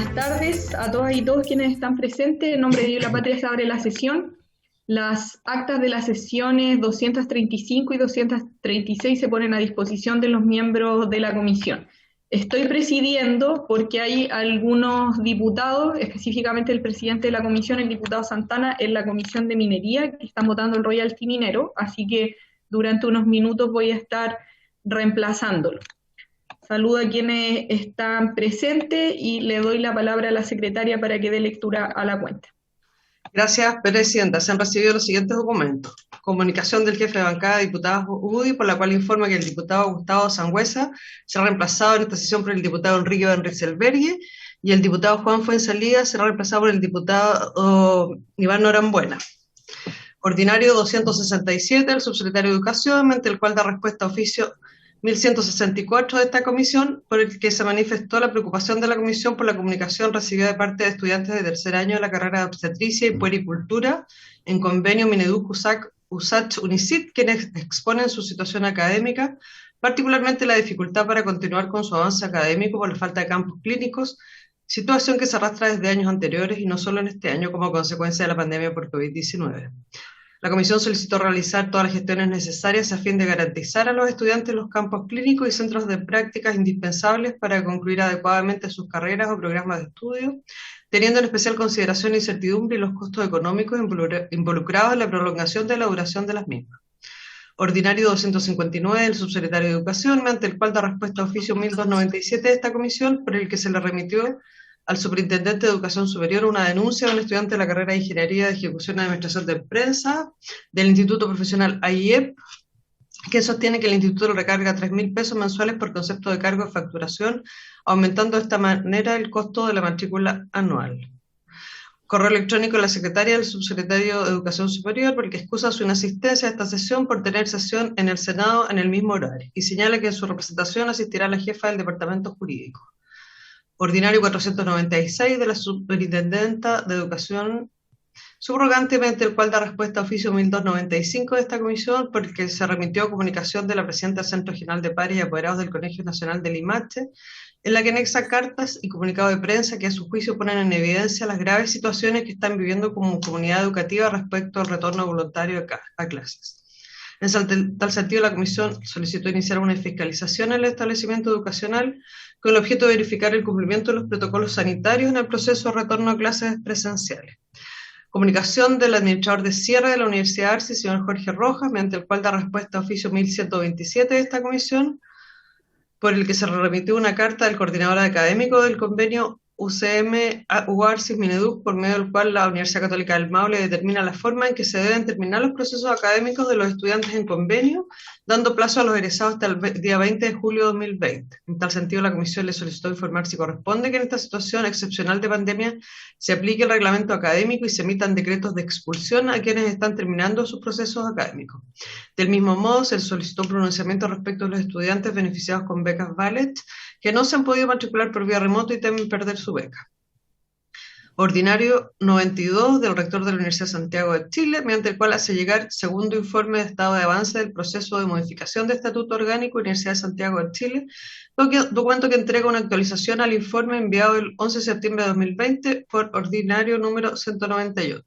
Buenas tardes a todas y todos quienes están presentes. En nombre de Dios y la Patria se abre la sesión. Las actas de las sesiones 235 y 236 se ponen a disposición de los miembros de la comisión. Estoy presidiendo porque hay algunos diputados, específicamente el presidente de la comisión, el diputado Santana, en la comisión de minería, que están votando el royalty minero, así que durante unos minutos voy a estar reemplazándolo. Saludo a quienes están presentes y le doy la palabra a la secretaria para que dé lectura a la cuenta. Gracias, Presidenta. Se han recibido los siguientes documentos. Comunicación del jefe de bancada de diputados UDI, por la cual informa que el diputado Gustavo Sangüesa será reemplazado en esta sesión por el diputado Enrique Van Rieselberghe y el diputado Juan Fuenzalía será reemplazado por el diputado Iván Norambuena. Ordinario 267, el subsecretario de Educación, mediante el cual da respuesta a oficio 1164 de esta comisión, por el que se manifestó la preocupación de la comisión por la comunicación recibida de parte de estudiantes de tercer año de la carrera de obstetricia y puericultura en convenio Mineduc-USACH-UNICIT, quienes exponen su situación académica, particularmente la dificultad para continuar con su avance académico por la falta de campos clínicos, situación que se arrastra desde años anteriores y no solo en este año como consecuencia de la pandemia por COVID-19. La comisión solicitó realizar todas las gestiones necesarias a fin de garantizar a los estudiantes los campos clínicos y centros de prácticas indispensables para concluir adecuadamente sus carreras o programas de estudio, teniendo en especial consideración la incertidumbre y los costos económicos involucrados en la prolongación de la duración de las mismas. Ordinario 259 del subsecretario de Educación, mediante el cual da respuesta a oficio 1297 de esta comisión, por el que se le remitió al superintendente de Educación Superior una denuncia de un estudiante de la carrera de Ingeniería de Ejecución y Administración de Empresas del Instituto Profesional AIEP, que sostiene que el instituto le recarga 3.000 pesos mensuales por concepto de cargo de facturación, aumentando de esta manera el costo de la matrícula anual. Correo electrónico de la secretaria del subsecretario de Educación Superior, porque excusa su inasistencia a esta sesión por tener sesión en el Senado en el mismo horario, y señala que en su representación asistirá la jefa del Departamento Jurídico. Ordinario 496 de la Superintendenta de Educación Subrogante, mediante el cual da respuesta a oficio 1295 de esta comisión, por el que se remitió comunicación de la Presidenta del Centro Regional de Pares y Apoderados del Colegio Nacional de Limache, en la que anexa cartas y comunicado de prensa que a su juicio ponen en evidencia las graves situaciones que están viviendo como comunidad educativa respecto al retorno voluntario a clases. En tal sentido, la comisión solicitó iniciar una fiscalización en el establecimiento educacional con el objeto de verificar el cumplimiento de los protocolos sanitarios en el proceso de retorno a clases presenciales. Comunicación del administrador de cierre de la Universidad Arci, señor Jorge Rojas, mediante el cual da respuesta a oficio 1127 de esta comisión, por el que se remitió una carta del coordinador académico del convenio UCM-UARCIS-Mineduc, por medio del cual la Universidad Católica del Maule determina la forma en que se deben terminar los procesos académicos de los estudiantes en convenio, dando plazo a los egresados hasta el día 20 de julio de 2020. En tal sentido, la comisión le solicitó informar si corresponde que en esta situación excepcional de pandemia se aplique el reglamento académico y se emitan decretos de expulsión a quienes están terminando sus procesos académicos. Del mismo modo, se solicitó un pronunciamiento respecto a los estudiantes beneficiados con becas Ballet, que no se han podido matricular por vía remota y temen perder su beca. Ordinario 92 del rector de la Universidad de Santiago de Chile, mediante el cual hace llegar segundo informe de estado de avance del proceso de modificación de Estatuto Orgánico Universidad de Santiago de Chile, documento que entrega una actualización al informe enviado el 11 de septiembre de 2020 por ordinario número 198.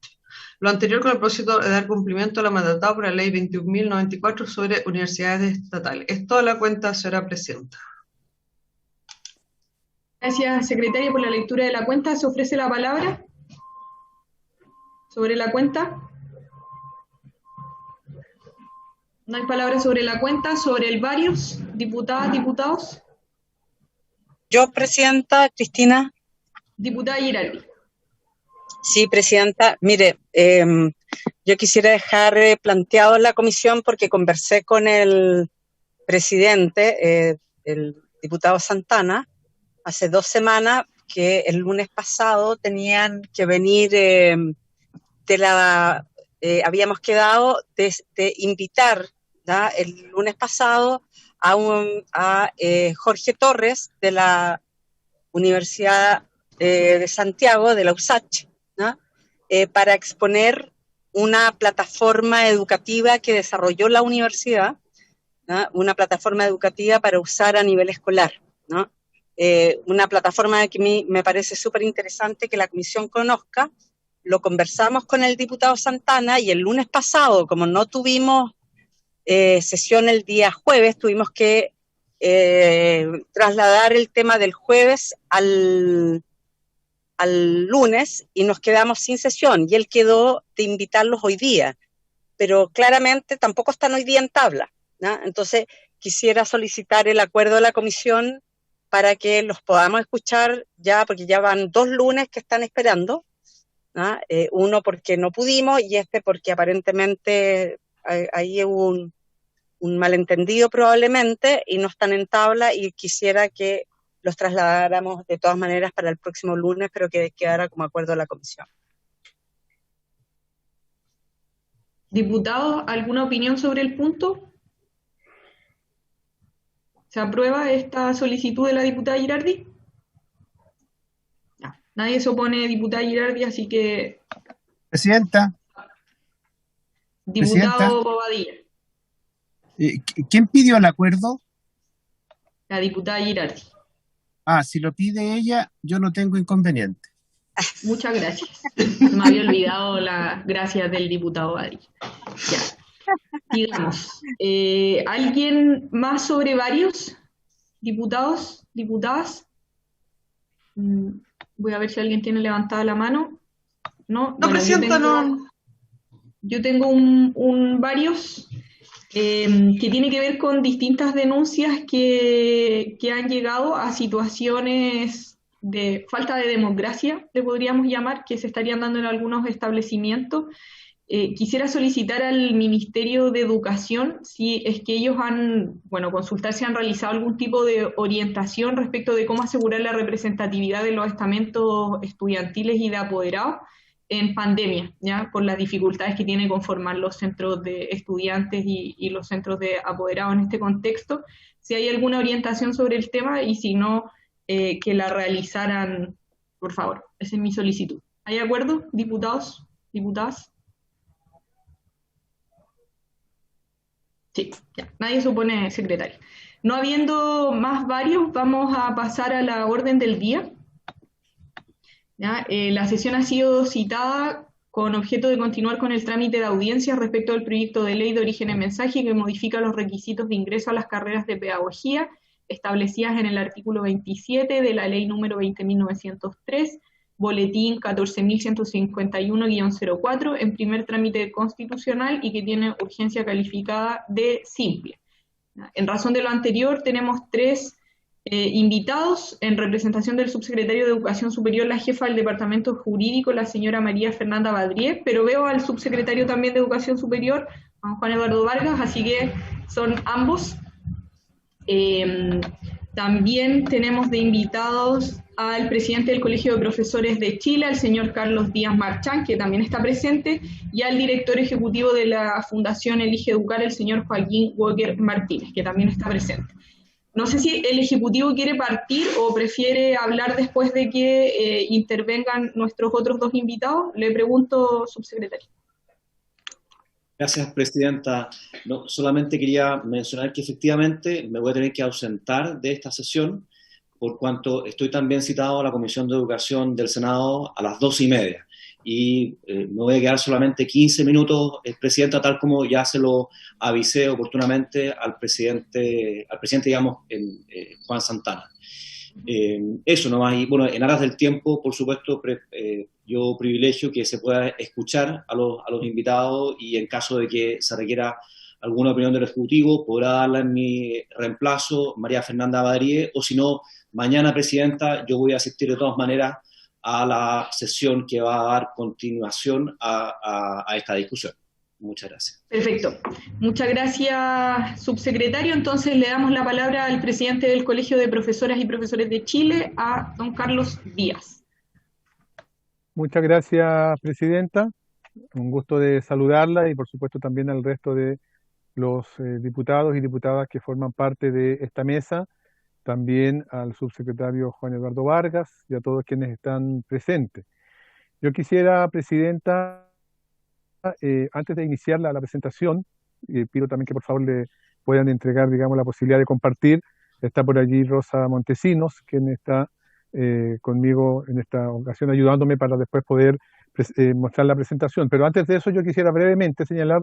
Lo anterior con el propósito de dar cumplimiento a la mandatada por la Ley 21.094 sobre universidades estatales. Es toda la cuenta, señora Presidenta. Gracias, secretaria, por la lectura de la cuenta. ¿Se ofrece la palabra sobre la cuenta? ¿No hay palabra sobre la cuenta? ¿Sobre el varios? ¿Diputadas, diputados? Yo, Presidenta, Cristina. Diputada Giraldi. Sí, Presidenta. Mire, yo quisiera dejar planteado en la comisión, porque conversé con el presidente, el diputado Santana, hace 2 semanas, que el lunes pasado tenían que venir habíamos quedado de invitar, ¿ya?, el lunes pasado a Jorge Torres de la Universidad de Santiago, de la USACH, ¿no?, para exponer una plataforma educativa que desarrolló la universidad, ¿no?, una plataforma educativa para usar a nivel escolar, ¿no? una plataforma que a mí me parece súper interesante que la comisión conozca. Lo conversamos con el diputado Santana y el lunes pasado, como no tuvimos sesión el día jueves, tuvimos que trasladar el tema del jueves al lunes y nos quedamos sin sesión y él quedó de invitarlos hoy día, pero claramente tampoco están hoy día en tabla, ¿no? Entonces quisiera solicitar el acuerdo de la comisión para que los podamos escuchar ya, porque ya van 2 lunes que están esperando, ¿no? Uno porque no pudimos y este porque aparentemente ahí hubo un malentendido probablemente y no están en tabla y quisiera que los trasladáramos de todas maneras para el próximo lunes, pero que quedara como acuerdo de la comisión. Diputado, ¿alguna opinión sobre el punto? ¿Se aprueba esta solicitud de la diputada Girardi? No, nadie se opone, diputada Girardi, así que... Presidenta, Diputado Bobadilla. ¿Quién pidió el acuerdo? La diputada Girardi. Si lo pide ella, yo no tengo inconveniente. Muchas gracias. Me había olvidado las gracias del diputado Bobadilla. Ya. Digamos, ¿alguien más sobre varios diputados, diputadas? Voy a ver si alguien tiene levantada la mano. No, No, bueno, presidenta, no. yo tengo varios que tiene que ver con distintas denuncias que han llegado a situaciones de falta de democracia, le podríamos llamar, que se estarían dando en algunos establecimientos. Quisiera solicitar al Ministerio de Educación si es que ellos consultar si han realizado algún tipo de orientación respecto de cómo asegurar la representatividad de los estamentos estudiantiles y de apoderados en pandemia, ¿ya? Por las dificultades que tiene conformar los centros de estudiantes y los centros de apoderados en este contexto. Si hay alguna orientación sobre el tema y si no, que la realizaran, por favor. Esa es mi solicitud. ¿Hay acuerdo, diputados, diputadas? Sí, ya. Nadie se opone, secretario. No habiendo más varios, vamos a pasar a la orden del día. ¿Ya? La sesión ha sido citada con objeto de continuar con el trámite de audiencia respecto al proyecto de ley de origen en mensaje que modifica los requisitos de ingreso a las carreras de pedagogía establecidas en el artículo 27 de la ley número 20.903, boletín 14.151-04, en primer trámite constitucional y que tiene urgencia calificada de simple. En razón de lo anterior, tenemos 3 invitados en representación del subsecretario de Educación Superior, la jefa del Departamento Jurídico, la señora María Fernanda Badrié, pero veo al subsecretario también de Educación Superior, Juan Eduardo Vargas, así que son ambos. También tenemos de invitados al presidente del Colegio de Profesores de Chile, al señor Carlos Díaz Marchán, que también está presente, y al director ejecutivo de la Fundación Elige Educar, el señor Joaquín Walker Martínez, que también está presente. No sé si el Ejecutivo quiere partir o prefiere hablar después de que intervengan nuestros otros 2 invitados. Le pregunto, subsecretario. Gracias, presidenta. No, solamente quería mencionar que efectivamente me voy a tener que ausentar de esta sesión por cuanto estoy también citado a la Comisión de Educación del Senado a las 2:30 y me voy a quedar solamente 15 minutos, presidenta, tal como ya se lo avisé oportunamente al presidente, digamos, Juan Santana. Eso nomás, y bueno, en aras del tiempo, por supuesto, yo privilegio que se pueda escuchar a los invitados y en caso de que se requiera alguna opinión del Ejecutivo, podrá darla en mi reemplazo María Fernanda Badrié, o si no, mañana, presidenta, yo voy a asistir de todas maneras a la sesión que va a dar continuación a esta discusión. Muchas gracias. Perfecto. Muchas gracias, subsecretario. Entonces le damos la palabra al presidente del Colegio de Profesoras y Profesores de Chile, a don Carlos Díaz. Muchas gracias, presidenta. Un gusto de saludarla y por supuesto también al resto de los diputados y diputadas que forman parte de esta mesa, también al subsecretario Juan Eduardo Vargas y a todos quienes están presentes. Yo quisiera, presidenta, antes de iniciar la presentación, pido también que por favor le puedan entregar, digamos, la posibilidad de compartir está por allí Rosa Montesinos, quien está conmigo en esta ocasión ayudándome para después poder mostrar la presentación. Pero antes de eso yo quisiera brevemente señalar,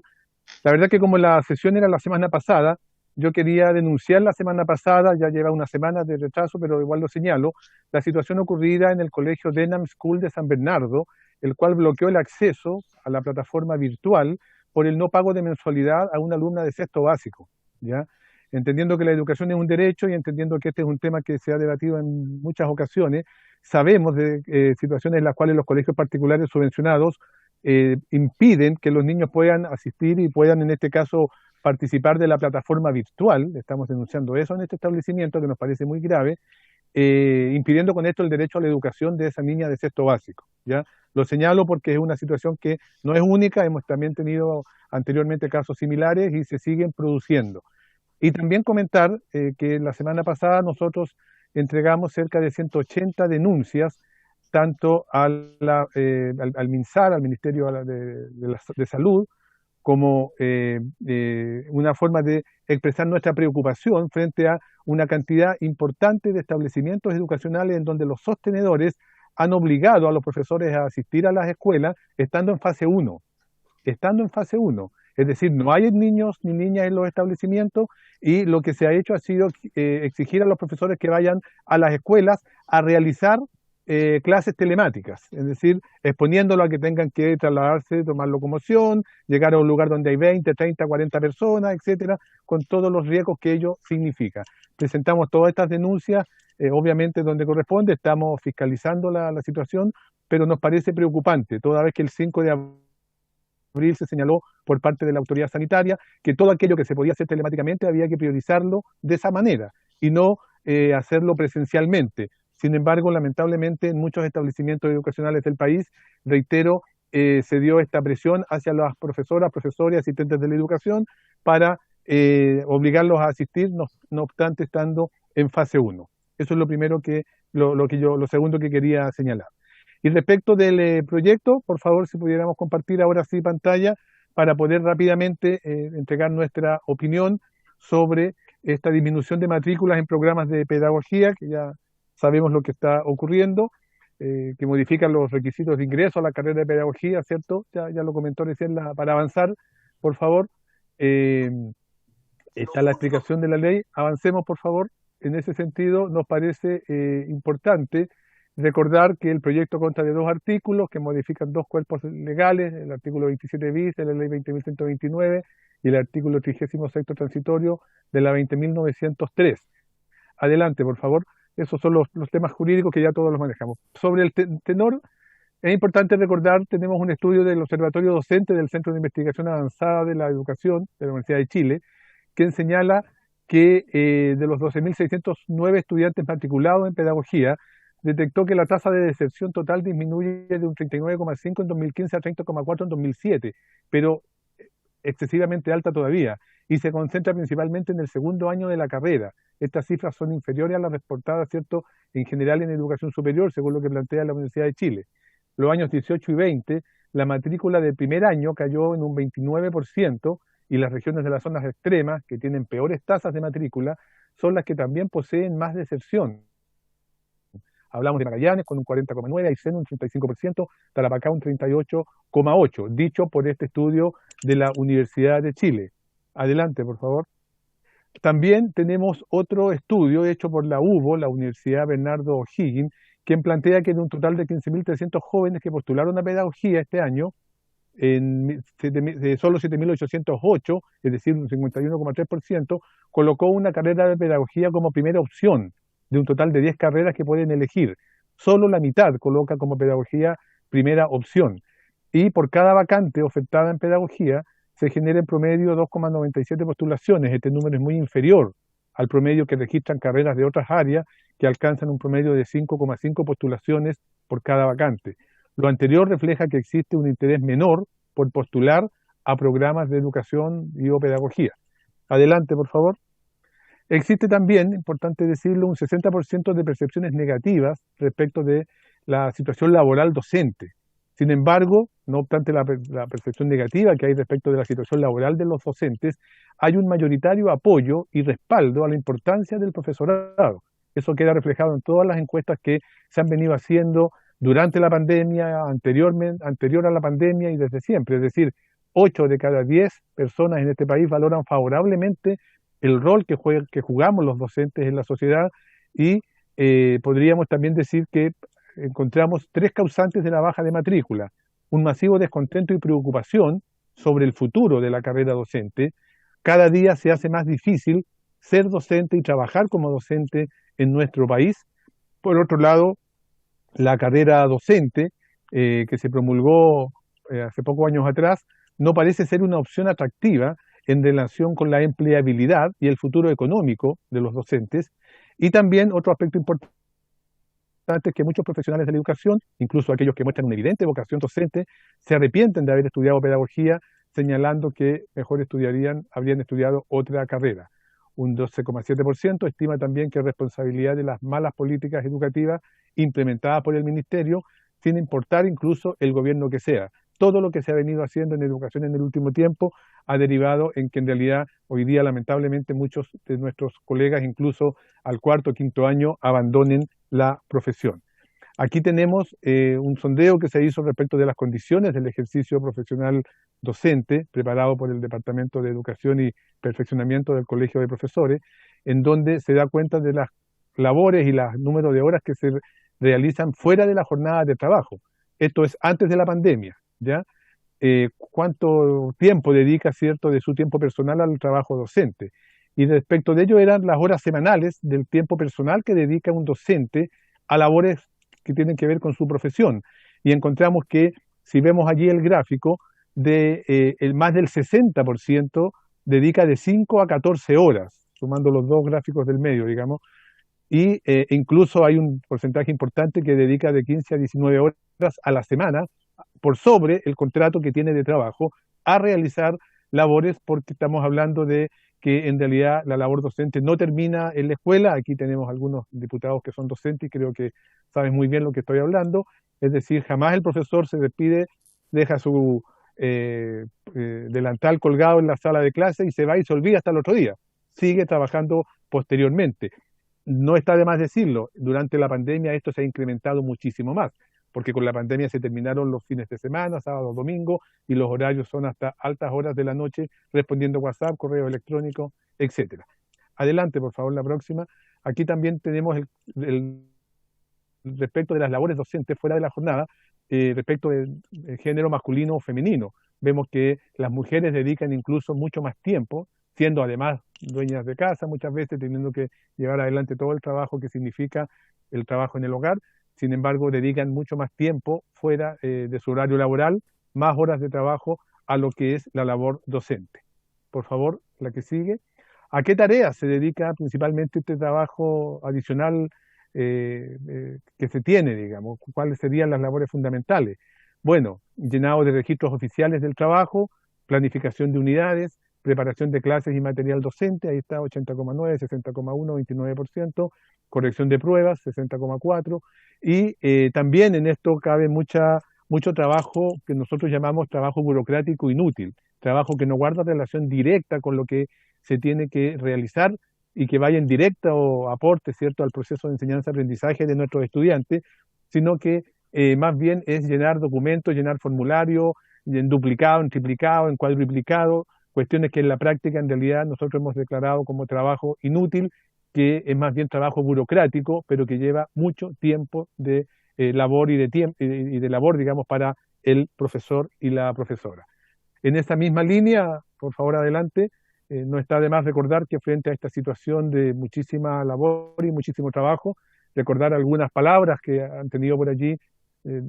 la verdad que como la sesión era la semana pasada, yo quería denunciar la semana pasada, ya lleva una semana de retraso, pero igual lo señalo, la situación ocurrida en el colegio Denham School de San Bernardo, el cual bloqueó el acceso a la plataforma virtual por el no pago de mensualidad a una alumna de sexto básico, ¿ya? Entendiendo que la educación es un derecho y entendiendo que este es un tema que se ha debatido en muchas ocasiones, sabemos de situaciones en las cuales los colegios particulares subvencionados impiden que los niños puedan asistir y puedan, en este caso, participar de la plataforma virtual. Estamos denunciando eso en este establecimiento, que nos parece muy grave, impidiendo con esto el derecho a la educación de esa niña de sexto básico, ¿ya? Lo señalo porque es una situación que no es única, hemos también tenido anteriormente casos similares y se siguen produciendo. Y también comentar que la semana pasada nosotros entregamos cerca de 180 denuncias, tanto al MinSal, al Ministerio de Salud, como una forma de expresar nuestra preocupación frente a una cantidad importante de establecimientos educacionales en donde los sostenedores han obligado a los profesores a asistir a las escuelas estando en fase 1, estando en fase 1. Es decir, no hay niños ni niñas en los establecimientos y lo que se ha hecho ha sido exigir a los profesores que vayan a las escuelas a realizar clases telemáticas, es decir, exponiéndolo a que tengan que trasladarse, tomar locomoción, llegar a un lugar donde hay 20, 30, 40 personas, etcétera, con todos los riesgos que ello significa. Presentamos todas estas denuncias, obviamente donde corresponde, estamos fiscalizando la situación, pero nos parece preocupante, toda vez que el 5 de abril se señaló por parte de la autoridad sanitaria que todo aquello que se podía hacer telemáticamente había que priorizarlo de esa manera y no hacerlo presencialmente. Sin embargo, lamentablemente, en muchos establecimientos educacionales del país, reitero, se dio esta presión hacia las profesoras, profesores, asistentes de la educación para obligarlos a asistir, no obstante, estando en fase 1. Eso es lo primero lo segundo que quería señalar. Y respecto del proyecto, por favor, si pudiéramos compartir ahora sí pantalla para poder rápidamente entregar nuestra opinión sobre esta disminución de matrículas en programas de pedagogía, que ya sabemos lo que está ocurriendo, que modifican los requisitos de ingreso a la carrera de pedagogía, ¿cierto? Ya lo comentó recién, para avanzar, por favor. Está la explicación de la ley. Avancemos, por favor. En ese sentido, nos parece importante recordar que el proyecto consta de 2 artículos que modifican 2 cuerpos legales, el artículo 27 bis de la ley 20.129 y el artículo 36 transitorio de la 20.903. Adelante, por favor. Esos son los temas jurídicos que ya todos los manejamos. Sobre el tenor, es importante recordar, tenemos un estudio del Observatorio Docente del Centro de Investigación Avanzada de la Educación de la Universidad de Chile, que señala que de los 12.609 estudiantes matriculados en pedagogía, detectó que la tasa de deserción total disminuye de un 39,5 en 2015 a 30,4 en 2007, pero excesivamente alta todavía, y se concentra principalmente en el segundo año de la carrera. Estas cifras son inferiores a las reportadas, ¿cierto?, en general en educación superior, según lo que plantea la Universidad de Chile. Los años 18 y 20, la matrícula del primer año cayó en un 29%, y las regiones de las zonas extremas, que tienen peores tasas de matrícula, son las que también poseen más deserción. Hablamos de Magallanes con un 40,9%, Aysén un 35%, Tarapacá un 38,8%, dicho por este estudio de la Universidad de Chile. Adelante, por favor. También tenemos otro estudio hecho por la UBO, la Universidad Bernardo O'Higgins, quien plantea que de un total de 15.300 jóvenes que postularon a pedagogía este año, de solo 7.808, es decir, un 51,3%, colocó una carrera de pedagogía como primera opción, de un total de 10 carreras que pueden elegir. Solo la mitad coloca como pedagogía primera opción. Y por cada vacante ofertada en pedagogía, se genera en promedio 2,97 postulaciones. Este número es muy inferior al promedio que registran carreras de otras áreas, que alcanzan un promedio de 5,5 postulaciones por cada vacante. Lo anterior refleja que existe un interés menor por postular a programas de educación y o pedagogía. Adelante, por favor. Existe también, importante decirlo, un 60% de percepciones negativas respecto de la situación laboral docente. Sin embargo, no obstante la percepción negativa que hay respecto de la situación laboral de los docentes, hay un mayoritario apoyo y respaldo a la importancia del profesorado. Eso queda reflejado en todas las encuestas que se han venido haciendo durante la pandemia, anterior a la pandemia y desde siempre. Es decir, 8 de cada 10 personas en este país valoran favorablemente el rol que jugamos los docentes en la sociedad y podríamos también decir que encontramos 3 causantes de la baja de matrícula: un masivo descontento y preocupación sobre el futuro de la carrera docente. Cada día se hace más difícil ser docente y trabajar como docente en nuestro país. Por otro lado, la carrera docente que se promulgó hace pocos años atrás no parece ser una opción atractiva en relación con la empleabilidad y el futuro económico de los docentes. Y también otro aspecto importante es que muchos profesionales de la educación, incluso aquellos que muestran una evidente vocación docente, se arrepienten de haber estudiado pedagogía, señalando que mejor habrían estudiado otra carrera. Un 12,7% estima también que es responsabilidad de las malas políticas educativas implementadas por el Ministerio, sin importar incluso el gobierno que sea. Todo lo que se ha venido haciendo en educación en el último tiempo ha derivado en que en realidad hoy día lamentablemente muchos de nuestros colegas, incluso al 4º o 5º año, abandonen la profesión. Aquí tenemos un sondeo que se hizo respecto de las condiciones del ejercicio profesional docente, preparado por el Departamento de Educación y Perfeccionamiento del Colegio de Profesores, en donde se da cuenta de las labores y los números de horas que se realizan fuera de la jornada de trabajo. Esto es antes de la pandemia, ¿ya? Cuánto tiempo dedica, ¿cierto?, de su tiempo personal al trabajo docente. Y respecto de ello eran las horas semanales del tiempo personal que dedica un docente a labores que tienen que ver con su profesión. Y encontramos que, si vemos allí el gráfico, el más del 60% dedica de 5 a 14 horas, sumando los dos gráficos del medio, digamos, y incluso hay un porcentaje importante que dedica de 15 a 19 horas a la semana, por sobre el contrato que tiene de trabajo, a realizar labores, porque estamos hablando de que en realidad la labor docente no termina en la escuela. Aquí tenemos algunos diputados que son docentes y creo que saben muy bien lo que estoy hablando. Es decir, jamás el profesor se despide, deja su delantal colgado en la sala de clase y se va y se olvida hasta el otro día. Sigue trabajando posteriormente. No está de más decirlo, durante la pandemia esto se ha incrementado muchísimo más, porque con la pandemia se terminaron los fines de semana, sábado, domingo, y los horarios son hasta altas horas de la noche, respondiendo WhatsApp, correo electrónico, etcétera. Adelante, por favor, la próxima. Aquí también tenemos respecto de las labores docentes fuera de la jornada, respecto del género masculino o femenino. Vemos que las mujeres dedican incluso mucho más tiempo, siendo además dueñas de casa, muchas veces teniendo que llevar adelante todo el trabajo que significa el trabajo en el hogar. Sin embargo, dedican mucho más tiempo fuera de su horario laboral, más horas de trabajo a lo que es la labor docente. Por favor, la que sigue. ¿A qué tareas se dedica principalmente este trabajo adicional que se tiene, digamos? ¿Cuáles serían las labores fundamentales? Bueno, llenado de registros oficiales del trabajo, planificación de unidades, preparación de clases y material docente, ahí está 80,9, 60,1, 29%, corrección de pruebas, 60,4%, y también en esto cabe mucho trabajo que nosotros llamamos trabajo burocrático inútil, trabajo que no guarda relación directa con lo que se tiene que realizar y que vaya en directa o aporte, ¿cierto?, al proceso de enseñanza-aprendizaje de nuestros estudiantes, sino que más bien es llenar documentos, llenar formularios, en duplicado, en triplicado, en cuadruplicado, cuestiones que en la práctica en realidad nosotros hemos declarado como trabajo inútil, que es más bien trabajo burocrático, pero que lleva mucho tiempo de labor y de labor, digamos, para el profesor y la profesora. En esa misma línea, por favor, adelante, no está de más recordar que frente a esta situación de muchísima labor y muchísimo trabajo, recordar algunas palabras que han tenido por allí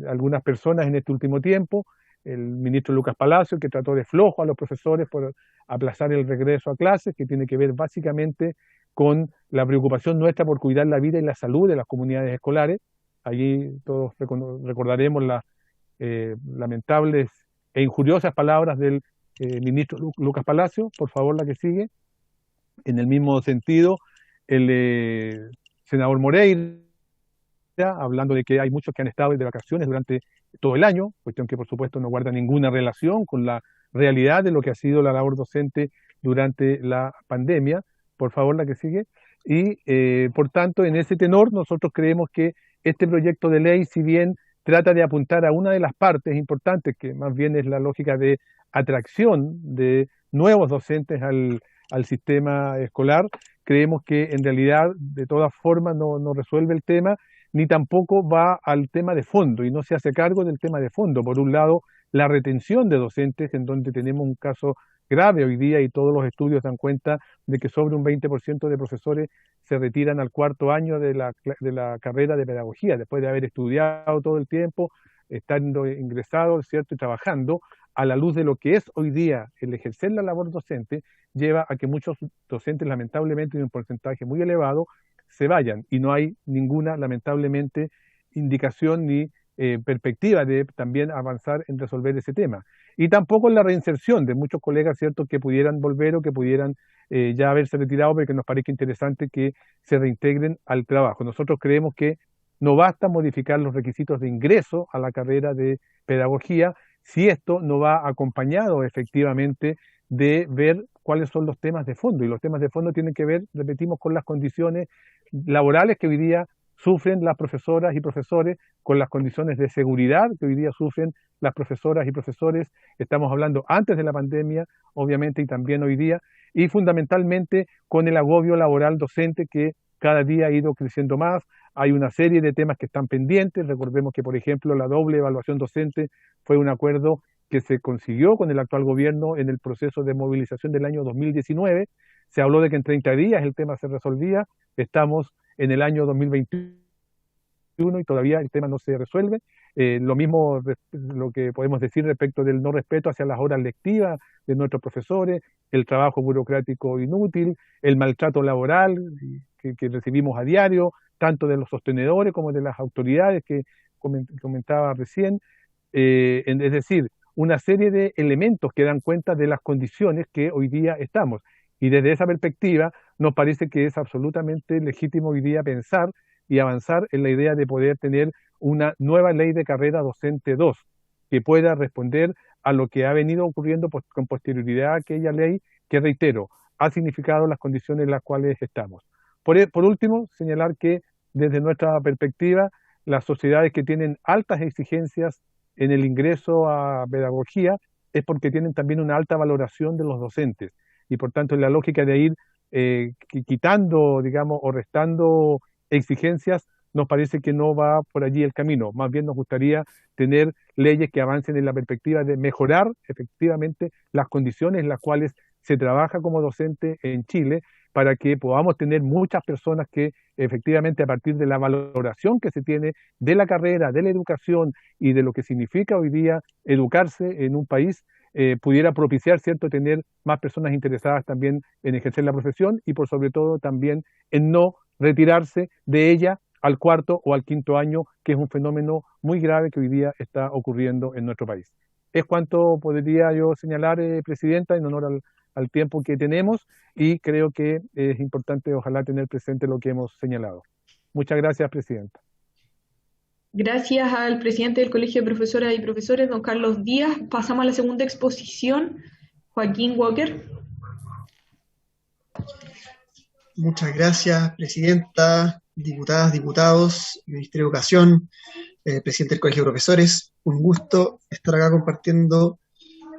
algunas personas en este último tiempo. El ministro Lucas Palacio, que trató de flojo a los profesores por aplazar el regreso a clases, que tiene que ver básicamente con la preocupación nuestra por cuidar la vida y la salud de las comunidades escolares. Allí todos recordaremos las lamentables e injuriosas palabras del ministro Lucas Palacio. Por favor, la que sigue. En el mismo sentido, el senador Moreira, hablando de que hay muchos que han estado de vacaciones durante todo el año, cuestión que por supuesto no guarda ninguna relación con la realidad de lo que ha sido la labor docente durante la pandemia. Por favor, la que sigue. Y por tanto, en ese tenor, nosotros creemos que este proyecto de ley, si bien trata de apuntar a una de las partes importantes, que más bien es la lógica de atracción de nuevos docentes al sistema escolar, creemos que en realidad de todas formas no resuelve el tema, ni tampoco va al tema de fondo y no se hace cargo del tema de fondo. Por un lado, la retención de docentes, en donde tenemos un caso grave hoy día y todos los estudios dan cuenta de que sobre un 20% de profesores se retiran al cuarto año de la carrera de pedagogía, después de haber estudiado todo el tiempo, estando ingresados, ¿cierto?, y trabajando. A la luz de lo que es hoy día el ejercer la labor docente, lleva a que muchos docentes, lamentablemente, de un porcentaje muy elevado, se vayan, y no hay ninguna, lamentablemente, indicación ni perspectiva de también avanzar en resolver ese tema. Y tampoco en la reinserción de muchos colegas, ¿cierto?, que pudieran volver o que pudieran ya haberse retirado, pero que nos parece interesante que se reintegren al trabajo. Nosotros creemos que no basta modificar los requisitos de ingreso a la carrera de pedagogía si esto no va acompañado efectivamente de ver cuáles son los temas de fondo. Y los temas de fondo tienen que ver, repetimos, con las condiciones laborales que hoy día sufren las profesoras y profesores, con las condiciones de seguridad que hoy día sufren las profesoras y profesores. Estamos hablando antes de la pandemia, obviamente, y también hoy día, y fundamentalmente con el agobio laboral docente que cada día ha ido creciendo más. Hay una serie de temas que están pendientes. Recordemos que, por ejemplo, la doble evaluación docente fue un acuerdo que se consiguió con el actual gobierno en el proceso de movilización del año 2019. Se habló de que en 30 días el tema se resolvía. Estamos en el año 2021 y todavía el tema no se resuelve. Lo mismo lo que podemos decir respecto del no respeto hacia las horas lectivas de nuestros profesores, el trabajo burocrático inútil, el maltrato laboral que recibimos a diario, tanto de los sostenedores como de las autoridades que comentaba recién. Es decir, una serie de elementos que dan cuenta de las condiciones que hoy día estamos. Y desde esa perspectiva nos parece que es absolutamente legítimo hoy día pensar y avanzar en la idea de poder tener una nueva ley de carrera docente 2, que pueda responder a lo que ha venido ocurriendo con posterioridad a aquella ley que, reitero, ha significado las condiciones en las cuales estamos. Por último, señalar que desde nuestra perspectiva, las sociedades que tienen altas exigencias en el ingreso a pedagogía es porque tienen también una alta valoración de los docentes, y por tanto en la lógica de ir quitando, digamos, o restando exigencias, nos parece que no va por allí el camino. Más bien nos gustaría tener leyes que avancen en la perspectiva de mejorar efectivamente las condiciones en las cuales se trabaja como docente en Chile, para que podamos tener muchas personas que efectivamente, a partir de la valoración que se tiene de la carrera, de la educación y de lo que significa hoy día educarse en un país, pudiera propiciar, ¿cierto?, tener más personas interesadas también en ejercer la profesión y por sobre todo también en no retirarse de ella al cuarto o al quinto año, que es un fenómeno muy grave que hoy día está ocurriendo en nuestro país. Es cuanto podría yo señalar, Presidenta, en honor al tiempo que tenemos, y creo que es importante, ojalá, tener presente lo que hemos señalado. Muchas gracias, Presidenta. Gracias al presidente del Colegio de Profesoras y Profesores, don Carlos Díaz. Pasamos a la segunda exposición. Joaquín Walker. Muchas gracias, Presidenta, diputadas, diputados, Ministerio de Educación, presidente del Colegio de Profesores. Un gusto estar acá compartiendo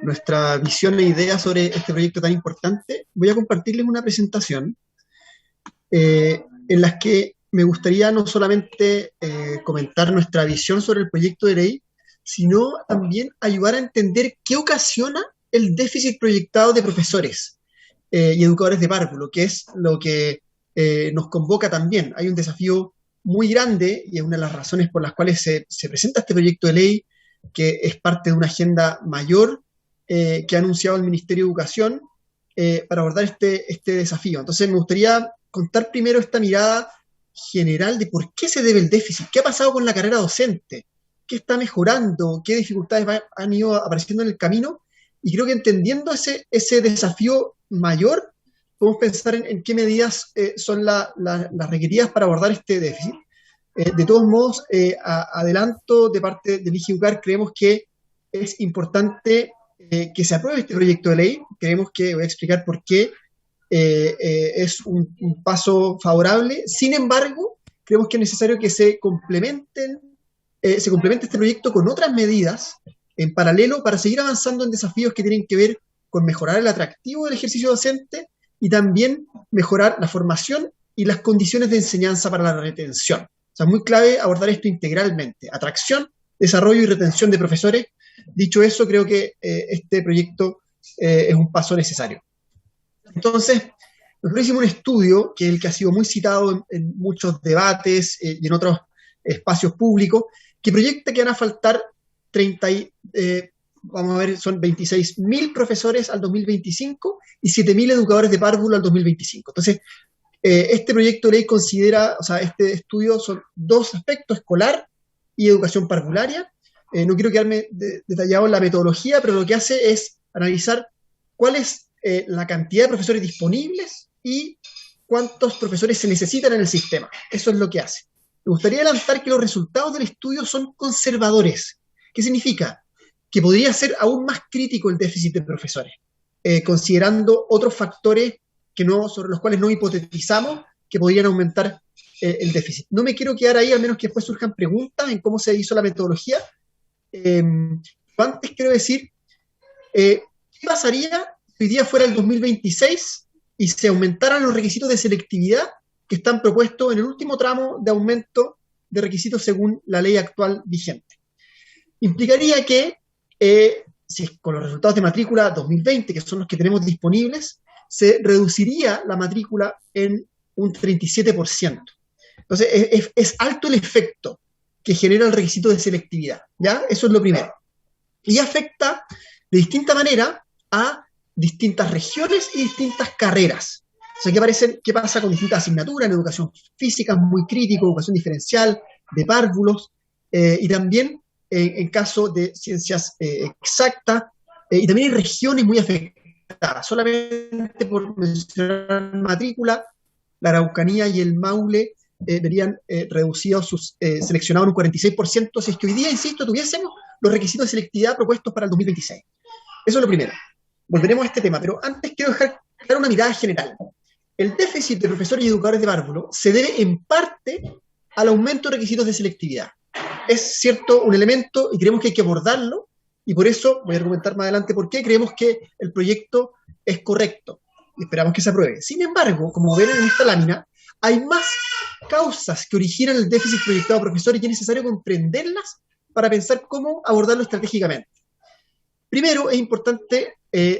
nuestra visión e idea sobre este proyecto tan importante. Voy a compartirles una presentación en la que me gustaría no solamente comentar nuestra visión sobre el proyecto de ley, sino también ayudar a entender qué ocasiona el déficit proyectado de profesores y educadores de párvulo, que es lo que nos convoca también. Hay un desafío muy grande y es una de las razones por las cuales se presenta este proyecto de ley, que es parte de una agenda mayor que ha anunciado el Ministerio de Educación para abordar este desafío. Entonces me gustaría contar primero esta mirada general de por qué se debe el déficit, qué ha pasado con la carrera docente, qué está mejorando, qué dificultades han ido apareciendo en el camino, y creo que entendiendo ese desafío mayor, podemos pensar en qué medidas son las requeridas para abordar este déficit. De todos modos, adelanto de parte del IGEDUCAR, creemos que es importante que se apruebe este proyecto de ley. Creemos que, voy a explicar por qué, es un paso favorable. Sin embargo, creemos que es necesario que se complemente este proyecto con otras medidas en paralelo para seguir avanzando en desafíos que tienen que ver con mejorar el atractivo del ejercicio docente y también mejorar la formación y las condiciones de enseñanza para la retención. O sea, es muy clave abordar esto integralmente: atracción, desarrollo y retención de profesores. Dicho eso, creo que este proyecto es un paso necesario. Entonces, nosotros hicimos un estudio, que es el que ha sido muy citado en muchos debates y en otros espacios públicos, que proyecta que van a faltar vamos a ver, son 26.000 profesores al 2025 y 7.000 educadores de párvulo al 2025. Entonces, este proyecto de ley considera, o sea, este estudio son dos aspectos: escolar y educación parvularia. No quiero quedarme detallado en la metodología, pero lo que hace es analizar cuál es la cantidad de profesores disponibles y cuántos profesores se necesitan en el sistema. Eso es lo que hace. Me gustaría adelantar que los resultados del estudio son conservadores. ¿Qué significa? Que podría ser aún más crítico el déficit de profesores, considerando otros factores sobre los cuales no hipotetizamos que podrían aumentar el déficit. No me quiero quedar ahí, al menos que después surjan preguntas en cómo se hizo la metodología. Antes quiero decir, ¿qué pasaría si hoy día fuera el 2026 y se aumentaran los requisitos de selectividad que están propuestos en el último tramo de aumento de requisitos según la ley actual vigente? Implicaría que, si con los resultados de matrícula 2020, que son los que tenemos disponibles, se reduciría la matrícula en un 37%. Entonces, es alto el efecto que genera el requisito de selectividad, ¿ya? Eso es lo primero. Y afecta de distinta manera a distintas regiones y distintas carreras. O sea, ¿qué pasa con distintas asignaturas? En educación física es muy crítico, educación diferencial, de párvulos, y también en caso de ciencias exactas, y también hay regiones muy afectadas. Solamente por mencionar matrícula, la Araucanía y el Maule verían reducidos seleccionados en un 46%, si es que hoy día, insisto, tuviésemos los requisitos de selectividad propuestos para el 2026. Eso es lo primero. Volveremos a este tema, pero antes quiero dar una mirada general. El déficit de profesores y educadores de párvulo se debe en parte al aumento de requisitos de selectividad. Es cierto, un elemento, y creemos que hay que abordarlo, y por eso voy a argumentar más adelante por qué creemos que el proyecto es correcto y esperamos que se apruebe. Sin embargo, como ven en esta lámina, hay más causas que originan el déficit proyectado de profesores y es necesario comprenderlas para pensar cómo abordarlo estratégicamente. Primero, es importante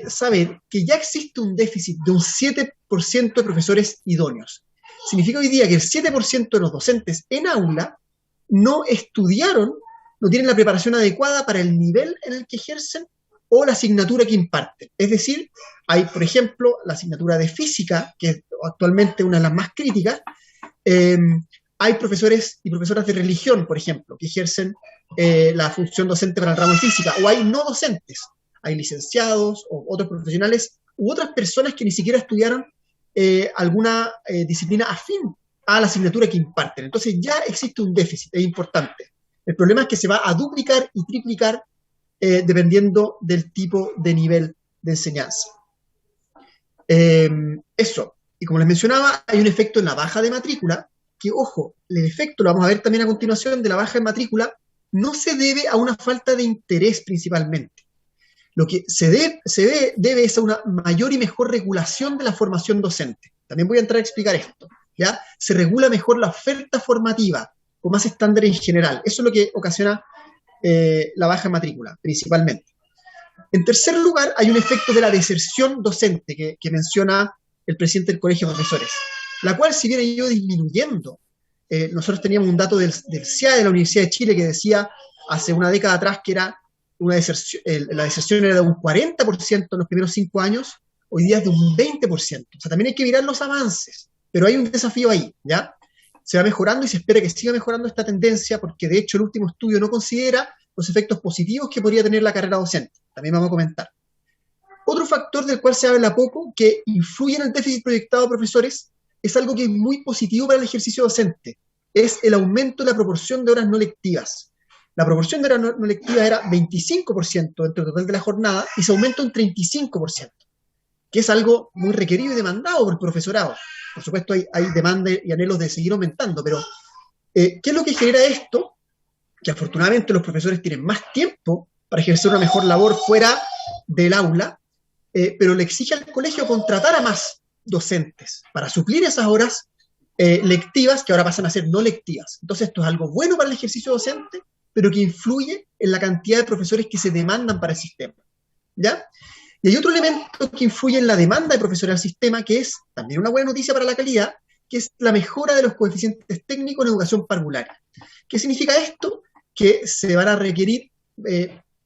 saber que ya existe un déficit de un 7% de profesores idóneos. Significa hoy día que el 7% de los docentes en aula no estudiaron, no tienen la preparación adecuada para el nivel en el que ejercen o la asignatura que imparten. Es decir, hay, por ejemplo, la asignatura de física, que es actualmente una de las más críticas. Hay profesores y profesoras de religión, por ejemplo, que ejercen la función docente para el ramo de física, o hay no docentes, hay licenciados o otros profesionales u otras personas que ni siquiera estudiaron alguna disciplina afín a la asignatura que imparten. Entonces ya existe un déficit, es importante. El problema es que se va a duplicar y triplicar dependiendo del tipo de nivel de enseñanza. Eso. Y como les mencionaba, hay un efecto en la baja de matrícula, que, ojo, el efecto, lo vamos a ver también a continuación, de la baja de matrícula, no se debe a una falta de interés principalmente. Lo que se debe es a una mayor y mejor regulación de la formación docente. También voy a entrar a explicar esto, ¿ya? Se regula mejor la oferta formativa, con más estándares en general. Eso es lo que ocasiona la baja de matrícula, principalmente. En tercer lugar, hay un efecto de la deserción docente que menciona el presidente del Colegio de Profesores, la cual, si bien ha ido disminuyendo, nosotros teníamos un dato del CIAE de la Universidad de Chile que decía hace una década atrás que era una deserción, la deserción era de un 40% en los primeros 5 años, hoy día es de un 20%. O sea, también hay que mirar los avances, pero hay un desafío ahí, ¿ya? Se va mejorando y se espera que siga mejorando esta tendencia, porque de hecho el último estudio no considera los efectos positivos que podría tener la carrera docente. También vamos a comentar. Otro factor del cual se habla poco, que influye en el déficit proyectado de profesores, es algo que es muy positivo para el ejercicio docente, es el aumento de la proporción de horas no lectivas. La proporción de horas no lectivas era 25% dentro del total de la jornada y se aumenta un 35%, que es algo muy requerido y demandado por el profesorado. Por supuesto, hay demanda y anhelos de seguir aumentando, pero ¿qué es lo que genera esto? Que afortunadamente los profesores tienen más tiempo para ejercer una mejor labor fuera del aula, pero le exige al colegio contratar a más docentes para suplir esas horas lectivas que ahora pasan a ser no lectivas. Entonces esto es algo bueno para el ejercicio docente, pero que influye en la cantidad de profesores que se demandan para el sistema, ¿ya? Y hay otro elemento que influye en la demanda de profesores al sistema, que es también una buena noticia para la calidad, que es la mejora de los coeficientes técnicos en educación parvularia. ¿Qué significa esto? Que se van a requerir,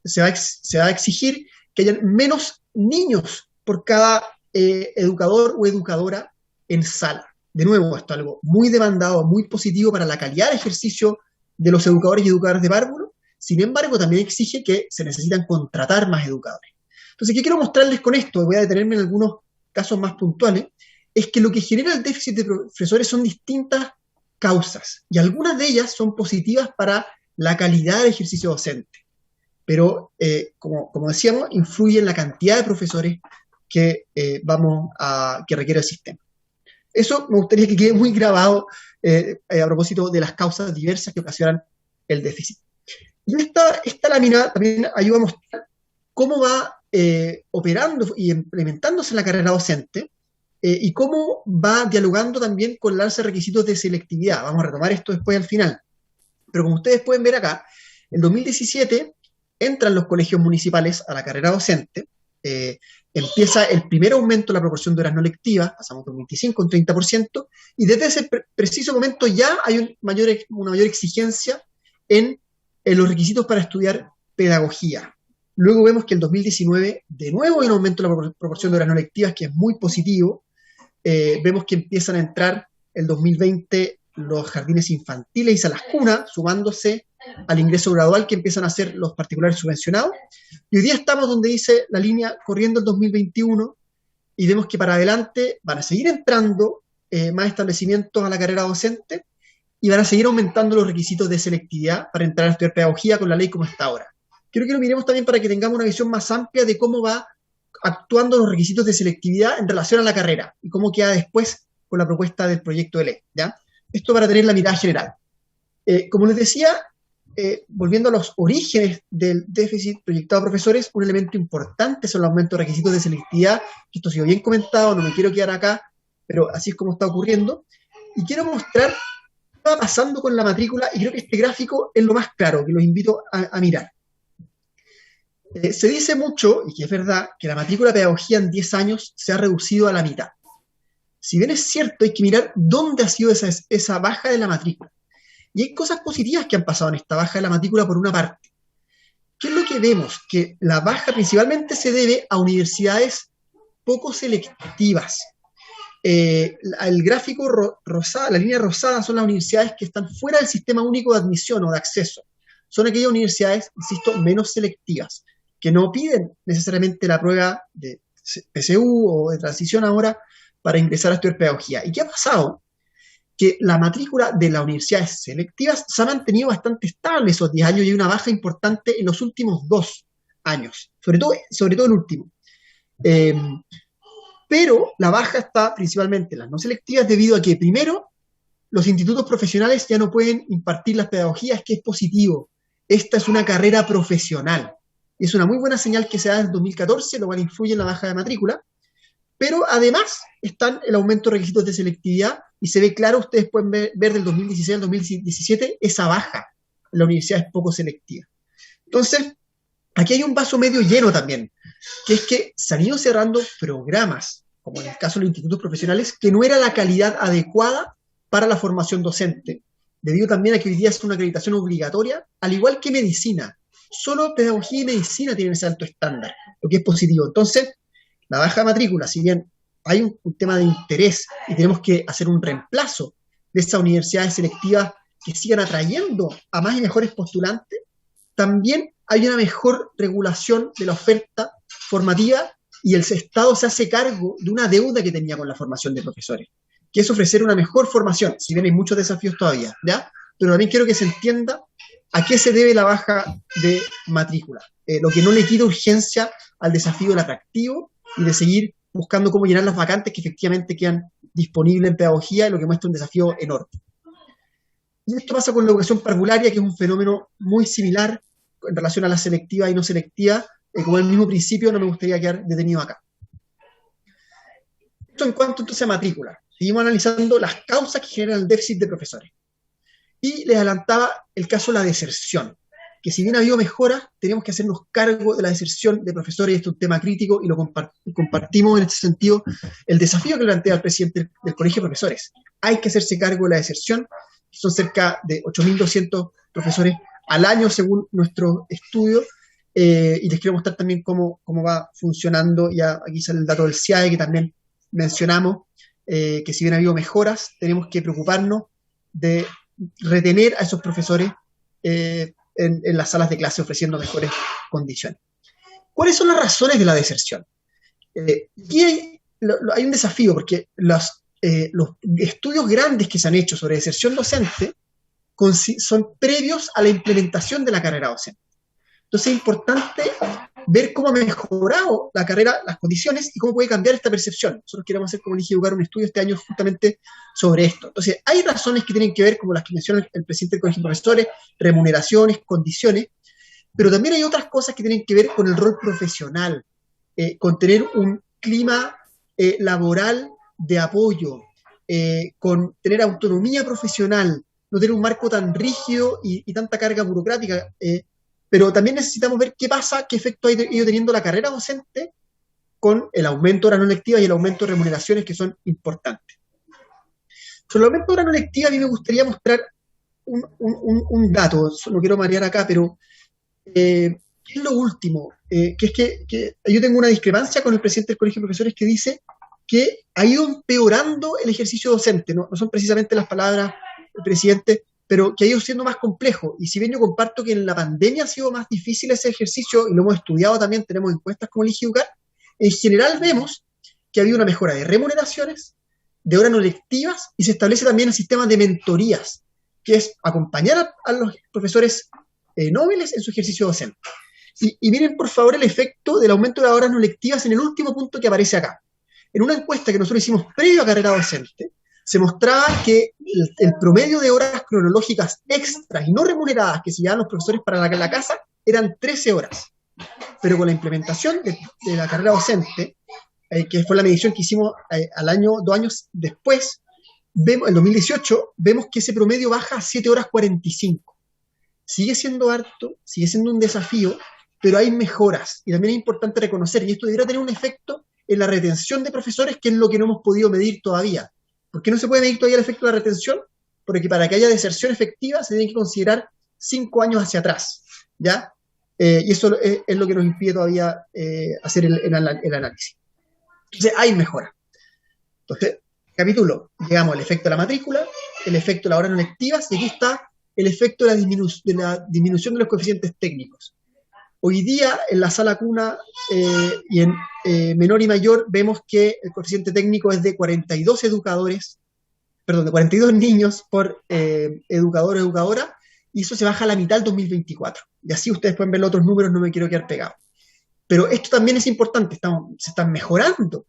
se va a exigir que hayan menos niños por cada educador o educadora en sala. De nuevo, esto es algo muy demandado, muy positivo para la calidad de ejercicio de los educadores y educadoras de párvulo. Sin embargo, también exige que se necesitan contratar más educadores. Entonces, ¿qué quiero mostrarles con esto? Voy a detenerme en algunos casos más puntuales. Es que lo que genera el déficit de profesores son distintas causas, y algunas de ellas son positivas para la calidad del ejercicio docente. Pero, como decíamos, influye en la cantidad de profesores que requiere el sistema. Eso me gustaría que quede muy grabado a propósito de las causas diversas que ocasionan el déficit. Y esta lámina también ayuda a mostrar cómo va operando y implementándose en la carrera docente y cómo va dialogando también con el alza de requisitos de selectividad. Vamos a retomar esto después al final. Pero como ustedes pueden ver acá, en 2017 entran los colegios municipales a la carrera docente, empieza el primer aumento de la proporción de horas no lectivas, pasamos de un 25 a un 30%, y desde ese preciso momento ya hay una mayor exigencia en los requisitos para estudiar pedagogía. Luego vemos que en 2019 de nuevo hay un aumento de la proporción de horas no lectivas, que es muy positivo. Vemos que empiezan a entrar el 2020 los jardines infantiles y salas cunas, sumándose al ingreso gradual que empiezan a hacer los particulares subvencionados. Y hoy día estamos donde dice la línea corriendo el 2021 y vemos que para adelante van a seguir entrando más establecimientos a la carrera docente y van a seguir aumentando los requisitos de selectividad para entrar a estudiar pedagogía con la ley como está ahora. Quiero que lo miremos también para que tengamos una visión más amplia de cómo va actuando los requisitos de selectividad en relación a la carrera y cómo queda después con la propuesta del proyecto de ley, ¿ya? Esto para tener la mirada general. Como les decía, volviendo a los orígenes del déficit proyectado a profesores, un elemento importante son los aumentos de requisitos de selectividad, que esto ha sido bien comentado, no me quiero quedar acá, pero así es como está ocurriendo. Y quiero mostrar qué va pasando con la matrícula, y creo que este gráfico es lo más claro, que los invito a mirar. Se dice mucho, y que es verdad, que la matrícula de pedagogía en 10 años se ha reducido a la mitad. Si bien es cierto, hay que mirar dónde ha sido esa baja de la matrícula. Y hay cosas positivas que han pasado en esta baja de la matrícula por una parte. ¿Qué es lo que vemos? Que la baja principalmente se debe a universidades poco selectivas. El gráfico rosado, la línea rosada son las universidades que están fuera del sistema único de admisión o de acceso. Son aquellas universidades, insisto, menos selectivas, que no piden necesariamente la prueba de PSU o de transición ahora para ingresar a estudiar pedagogía. ¿Y qué ha pasado? Que la matrícula de las universidades selectivas se ha mantenido bastante estable esos 10 años y hay una baja importante en los últimos 2 años, sobre todo el último. Pero la baja está principalmente en las no selectivas debido a que, primero, los institutos profesionales ya no pueden impartir las pedagogías, que es positivo. Esta es una carrera profesional. Y es una muy buena señal que se da desde el 2014, lo cual influye en la baja de matrícula. Pero además están el aumento de requisitos de selectividad y se ve claro, ustedes pueden ver del 2016 al 2017, esa baja en la universidad es poco selectiva. Entonces, aquí hay un vaso medio lleno también, que es que se han ido cerrando programas, como en el caso de los institutos profesionales, que no era la calidad adecuada para la formación docente, debido también a que hoy día es una acreditación obligatoria, al igual que medicina. Solo pedagogía y medicina tienen ese alto estándar, lo que es positivo. Entonces, la baja de matrícula, si bien hay un tema de interés y tenemos que hacer un reemplazo de esas universidades selectivas que sigan atrayendo a más y mejores postulantes, también hay una mejor regulación de la oferta formativa y el Estado se hace cargo de una deuda que tenía con la formación de profesores. que es ofrecer una mejor formación, si bien hay muchos desafíos todavía, ¿ya? Pero también quiero que se entienda a qué se debe la baja de matrícula, lo que no le quita urgencia al desafío del atractivo y de seguir buscando cómo llenar las vacantes que efectivamente quedan disponibles en pedagogía, y lo que muestra un desafío enorme. Y esto pasa con la educación parvularia, que es un fenómeno muy similar en relación a la selectiva y no selectiva. Como el mismo principio, no me gustaría quedar detenido acá. Esto en cuanto entonces a matrícula. Seguimos analizando las causas que generan el déficit de profesores. Y les adelantaba el caso de la deserción, que si bien ha habido mejoras, tenemos que hacernos cargo de la deserción de profesores. Esto es un tema crítico y lo compartimos en este sentido el desafío que plantea el presidente del Colegio de Profesores. Hay que hacerse cargo de la deserción, que son cerca de 8.200 profesores al año según nuestro estudio, y les quiero mostrar también cómo va funcionando. Ya aquí sale el dato del CIAE que también mencionamos, que si bien ha habido mejoras, tenemos que preocuparnos de retener a esos profesores en las salas de clase ofreciendo mejores condiciones. ¿Cuáles son las razones de la deserción? Aquí hay un desafío, porque los estudios grandes que se han hecho sobre deserción docente son previos a la implementación de la carrera docente. Entonces es importante ver cómo ha mejorado la carrera, las condiciones, y cómo puede cambiar esta percepción. Nosotros queremos hacer, como dije, educar un estudio este año justamente sobre esto. Entonces, hay razones que tienen que ver, como las que menciona el presidente del Colegio de Profesores, remuneraciones, condiciones, pero también hay otras cosas que tienen que ver con el rol profesional, con tener un clima laboral de apoyo, con tener autonomía profesional, no tener un marco tan rígido y tanta carga burocrática, pero también necesitamos ver qué pasa, qué efecto ha ido teniendo la carrera docente con el aumento de horas no lectivas y el aumento de remuneraciones, que son importantes. Sobre el aumento de horas no lectivas, a mí me gustaría mostrar un dato, no quiero marear acá, pero ¿qué es lo último? Que es que yo tengo una discrepancia con el presidente del Colegio de Profesores, que dice que ha ido empeorando el ejercicio docente. No son precisamente las palabras del presidente, pero que ha ido siendo más complejo. Y si bien yo comparto que en la pandemia ha sido más difícil ese ejercicio, y lo hemos estudiado también, tenemos encuestas como el IGEDUCAR, en general vemos que ha habido una mejora de remuneraciones, de horas no lectivas, y se establece también el sistema de mentorías, que es acompañar a los profesores nobles en su ejercicio docente. Y miren, por favor, el efecto del aumento de las horas no lectivas en el último punto que aparece acá. En una encuesta que nosotros hicimos previo a carrera docente, se mostraba que el promedio de horas cronológicas extras y no remuneradas que se llevaban los profesores para la casa eran 13 horas. Pero con la implementación de la carrera docente, que fue la medición que hicimos dos años después, en 2018, vemos que ese promedio baja a 7 horas 45. Sigue siendo harto, sigue siendo un desafío, pero hay mejoras, y también es importante reconocer, y esto debería tener un efecto en la retención de profesores, que es lo que no hemos podido medir todavía. ¿Por qué no se puede medir todavía el efecto de la retención? Porque para que haya deserción efectiva se tiene que considerar 5 años hacia atrás, ¿ya? Y eso es lo que nos impide todavía hacer el análisis. Entonces, hay mejora. Entonces, capítulo, llegamos al efecto de la matrícula, el efecto de las horas no lectivas, y aquí está el efecto de la disminución de los coeficientes técnicos. Hoy día, en la sala cuna y en menor y mayor, vemos que el coeficiente técnico es de 42 de 42 niños por educador o educadora, y eso se baja a la mitad del 2024. Y así ustedes pueden ver los otros números, no me quiero quedar pegado. Pero esto también es importante, se están mejorando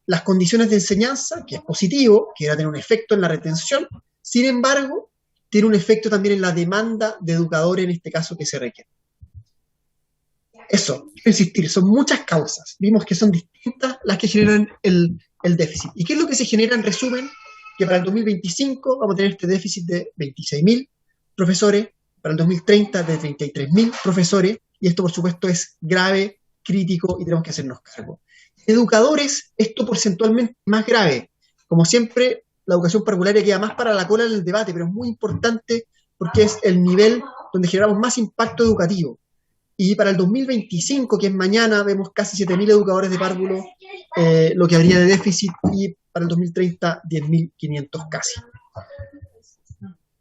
las condiciones de enseñanza, que es positivo, que va a tener un efecto en la retención. Sin embargo, tiene un efecto también en la demanda de educadores, en este caso, que se requiere. Eso, quiero insistir, son muchas causas. Vimos que son distintas las que generan el déficit. ¿Y qué es lo que se genera en resumen? Que para el 2025 vamos a tener este déficit de 26.000 profesores, para el 2030 de 33.000 profesores, y esto por supuesto es grave, crítico, y tenemos que hacernos cargo. Educadores, esto porcentualmente más grave. Como siempre, la educación parvularia queda más para la cola del debate, pero es muy importante porque es el nivel donde generamos más impacto educativo. Y para el 2025, que es mañana, vemos casi 7.000 educadores de párvulo, lo que habría de déficit, y para el 2030, 10.500 casi.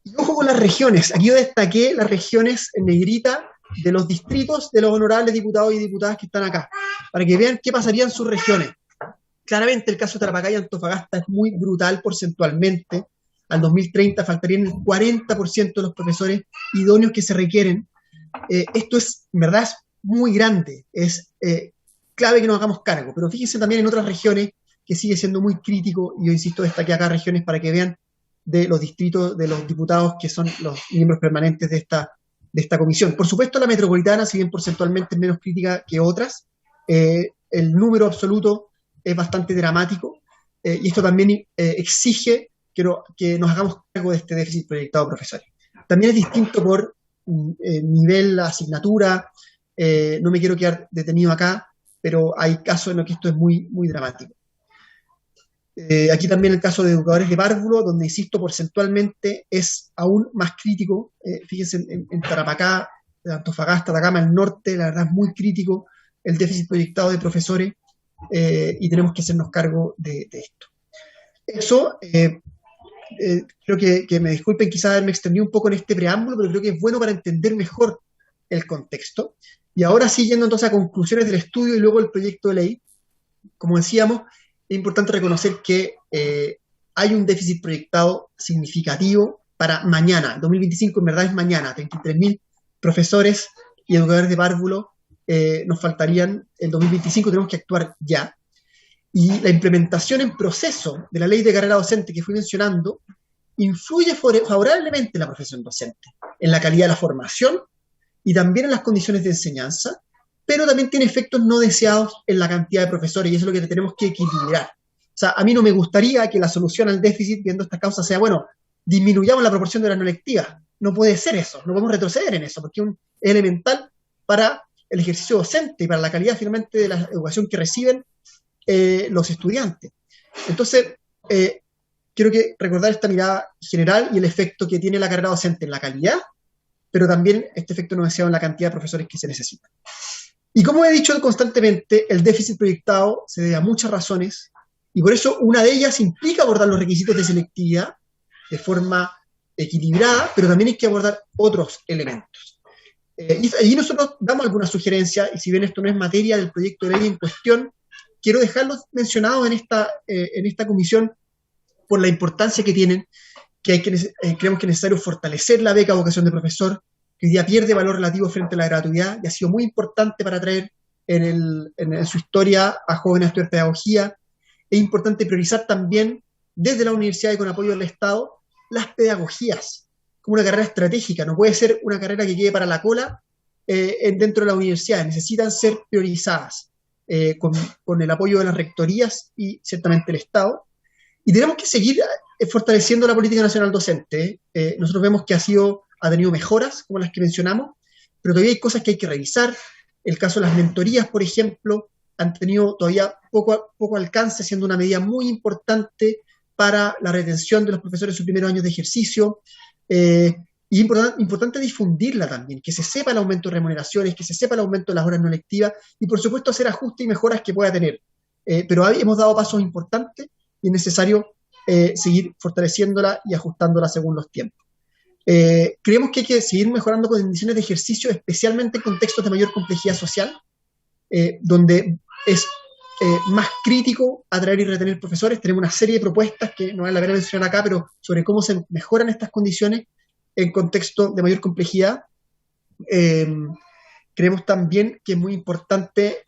Y ojo con las regiones. Aquí yo destaqué las regiones en negrita de los distritos de los honorables diputados y diputadas que están acá, para que vean qué pasaría en sus regiones. claramente el caso de Tarapacá y Antofagasta es muy brutal porcentualmente. Al 2030 faltarían el 40% de los profesores idóneos que se requieren. Esto es, en verdad, es muy grande, es clave que nos hagamos cargo, pero fíjense también en otras regiones que sigue siendo muy crítico, y yo insisto, destaqué acá regiones para que vean de los distritos, de los diputados que son los miembros permanentes de esta comisión. Por supuesto, la metropolitana, si bien porcentualmente es menos crítica que otras, el número absoluto es bastante dramático, y esto también exige que nos hagamos cargo de este déficit proyectado de profesores. También es distinto por nivel, asignatura, no me quiero quedar detenido acá, pero hay casos en los que esto es muy, muy dramático. Aquí también el caso de educadores de párvulo, donde, insisto, porcentualmente es aún más crítico. Fíjense en Tarapacá, Antofagasta, Atacama, el norte, la verdad es muy crítico el déficit proyectado de profesores, y tenemos que hacernos cargo de esto. Eso, creo que me disculpen quizás haberme extendido un poco en este preámbulo, pero creo que es bueno para entender mejor el contexto. Y ahora sí, yendo entonces a conclusiones del estudio y luego el proyecto de ley, como decíamos, es importante reconocer que hay un déficit proyectado significativo para mañana. 2025 en verdad es mañana. 33.000 profesores y educadores de párvulo nos faltarían en 2025, tenemos que actuar ya. Y la implementación en proceso de la ley de carrera docente que fui mencionando influye favorablemente en la profesión docente, en la calidad de la formación y también en las condiciones de enseñanza, pero también tiene efectos no deseados en la cantidad de profesores, y eso es lo que tenemos que equilibrar. O sea, a mí no me gustaría que la solución al déficit, viendo esta causa, sea, bueno, disminuyamos la proporción de las no lectivas. No puede ser eso, no podemos retroceder en eso, porque es elemental para el ejercicio docente y para la calidad finalmente de la educación que reciben los estudiantes. Entonces, quiero recordar esta mirada general y el efecto que tiene la carrera docente en la calidad, pero también este efecto no deseado en la cantidad de profesores que se necesitan. Y como he dicho constantemente, el déficit proyectado se debe a muchas razones, y por eso una de ellas implica abordar los requisitos de selectividad de forma equilibrada, pero también hay que abordar otros elementos. Y allí nosotros damos algunas sugerencias, y si bien esto no es materia del proyecto de ley en cuestión, quiero dejarlos mencionados en esta comisión por la importancia que tienen, que creemos que es necesario fortalecer la beca vocación de profesor, que hoy día pierde valor relativo frente a la gratuidad y ha sido muy importante para atraer en su historia a jóvenes a estudiar pedagogía. Es importante priorizar también desde la universidad y con apoyo del Estado las pedagogías como una carrera estratégica. No puede ser una carrera que quede para la cola dentro de la universidad. Necesitan ser priorizadas con el apoyo de las rectorías y ciertamente el Estado. Y tenemos que seguir fortaleciendo la política nacional docente. Nosotros vemos que ha tenido mejoras, como las que mencionamos, pero todavía hay cosas que hay que revisar. El caso de las mentorías, por ejemplo, han tenido todavía poco alcance, siendo una medida muy importante para la retención de los profesores en sus primeros años de ejercicio. Y importante difundirla también, que se sepa el aumento de remuneraciones, que se sepa el aumento de las horas no lectivas, y por supuesto hacer ajustes y mejoras que pueda tener. Pero hemos dado pasos importantes y es necesario seguir fortaleciéndola y ajustándola según los tiempos. Creemos que hay que seguir mejorando condiciones de ejercicio, especialmente en contextos de mayor complejidad social, donde es más crítico atraer y retener profesores. Tenemos una serie de propuestas que no vale la pena mencionar acá, pero sobre cómo se mejoran estas condiciones en contexto de mayor complejidad. Creemos también que es muy importante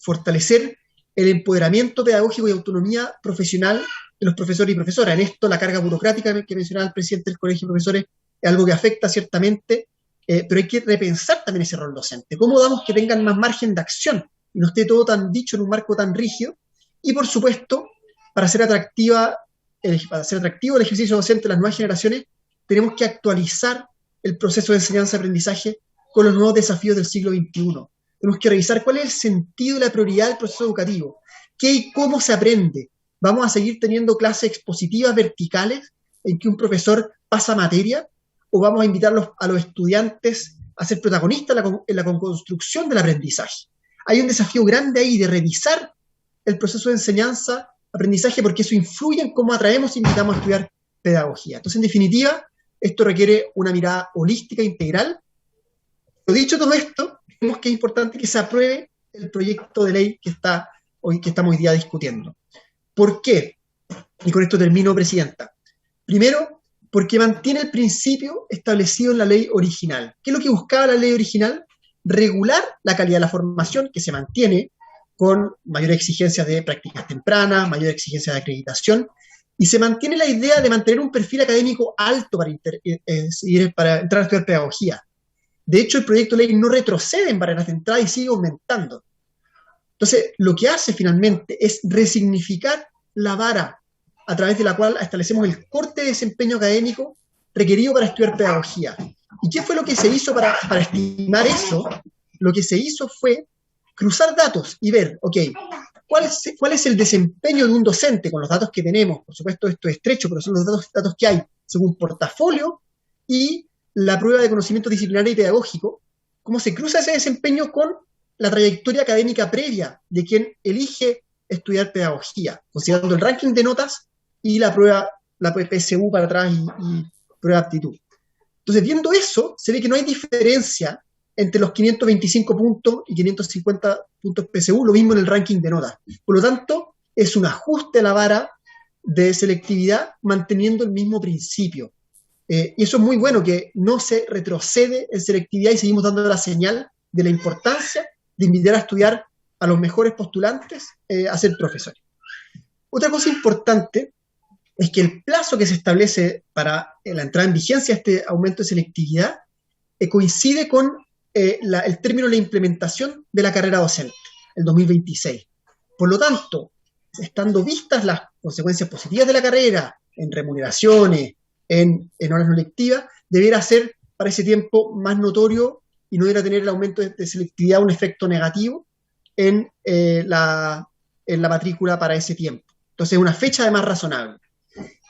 fortalecer el empoderamiento pedagógico y autonomía profesional de los profesores y profesoras. En esto, la carga burocrática que mencionaba el presidente del Colegio de Profesores es algo que afecta ciertamente, pero hay que repensar también ese rol docente. ¿Cómo damos que tengan más margen de acción y no esté todo tan dicho en un marco tan rígido? Y, por supuesto, para hacer atractivo el ejercicio docente de las nuevas generaciones, tenemos que actualizar el proceso de enseñanza-aprendizaje con los nuevos desafíos del siglo XXI. Tenemos que revisar cuál es el sentido y la prioridad del proceso educativo, qué y cómo se aprende. ¿Vamos a seguir teniendo clases expositivas verticales en que un profesor pasa materia? ¿O vamos a invitar a los estudiantes a ser protagonistas en la construcción del aprendizaje? Hay un desafío grande ahí de revisar el proceso de enseñanza-aprendizaje, porque eso influye en cómo atraemos e invitamos a estudiar pedagogía. Entonces, en definitiva, esto requiere una mirada holística e integral. Pero dicho todo esto, creemos que es importante que se apruebe el proyecto de ley que estamos hoy día discutiendo. ¿Por qué? Y con esto termino, Presidenta. Primero, porque mantiene el principio establecido en la ley original. ¿Qué es lo que buscaba la ley original? Regular la calidad de la formación, que se mantiene con mayores exigencias de prácticas tempranas, mayores exigencias de acreditación, y se mantiene la idea de mantener un perfil académico alto para entrar a estudiar pedagogía. De hecho, el proyecto de ley no retrocede en barreras de entrada y sigue aumentando. Entonces, lo que hace finalmente es resignificar la vara a través de la cual establecemos el corte de desempeño académico requerido para estudiar pedagogía. ¿Y qué fue lo que se hizo para estimar eso? Lo que se hizo fue cruzar datos y ver, ok, ¿cuál es el desempeño de un docente con los datos que tenemos? Por supuesto, esto es estrecho, pero son los datos que hay según portafolio y la prueba de conocimiento disciplinario y pedagógico, cómo se cruza ese desempeño con la trayectoria académica previa de quien elige estudiar pedagogía, considerando el ranking de notas y la prueba, la PSU para atrás y prueba de aptitud. Entonces, viendo eso, se ve que no hay diferencia entre los 525 puntos y 550 puntos PSU, lo mismo en el ranking de notas. Por lo tanto, es un ajuste a la vara de selectividad manteniendo el mismo principio. Y eso es muy bueno, que no se retrocede en selectividad y seguimos dando la señal de la importancia de invitar a estudiar a los mejores postulantes a ser profesores. Otra cosa importante es que el plazo que se establece para la entrada en vigencia de este aumento de selectividad coincide con el término de la implementación de la carrera docente, el 2026. Por lo tanto, estando vistas las consecuencias positivas de la carrera en remuneraciones, en horas no lectivas, debiera ser para ese tiempo más notorio y no debiera tener el aumento de selectividad un efecto negativo en la matrícula para ese tiempo. Entonces, una fecha además razonable.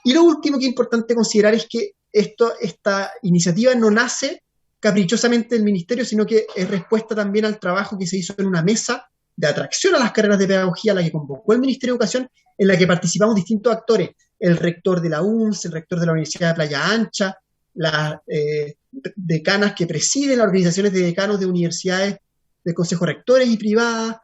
Y lo último que es importante considerar es que esta iniciativa no nace caprichosamente del Ministerio, sino que es respuesta también al trabajo que se hizo en una mesa de atracción a las carreras de pedagogía, a la que convocó el Ministerio de Educación, en la que participamos distintos actores, el rector de la UNS, el rector de la Universidad de Playa Ancha, las decanas que presiden las organizaciones de decanos de universidades del Consejo de Rectores y privadas,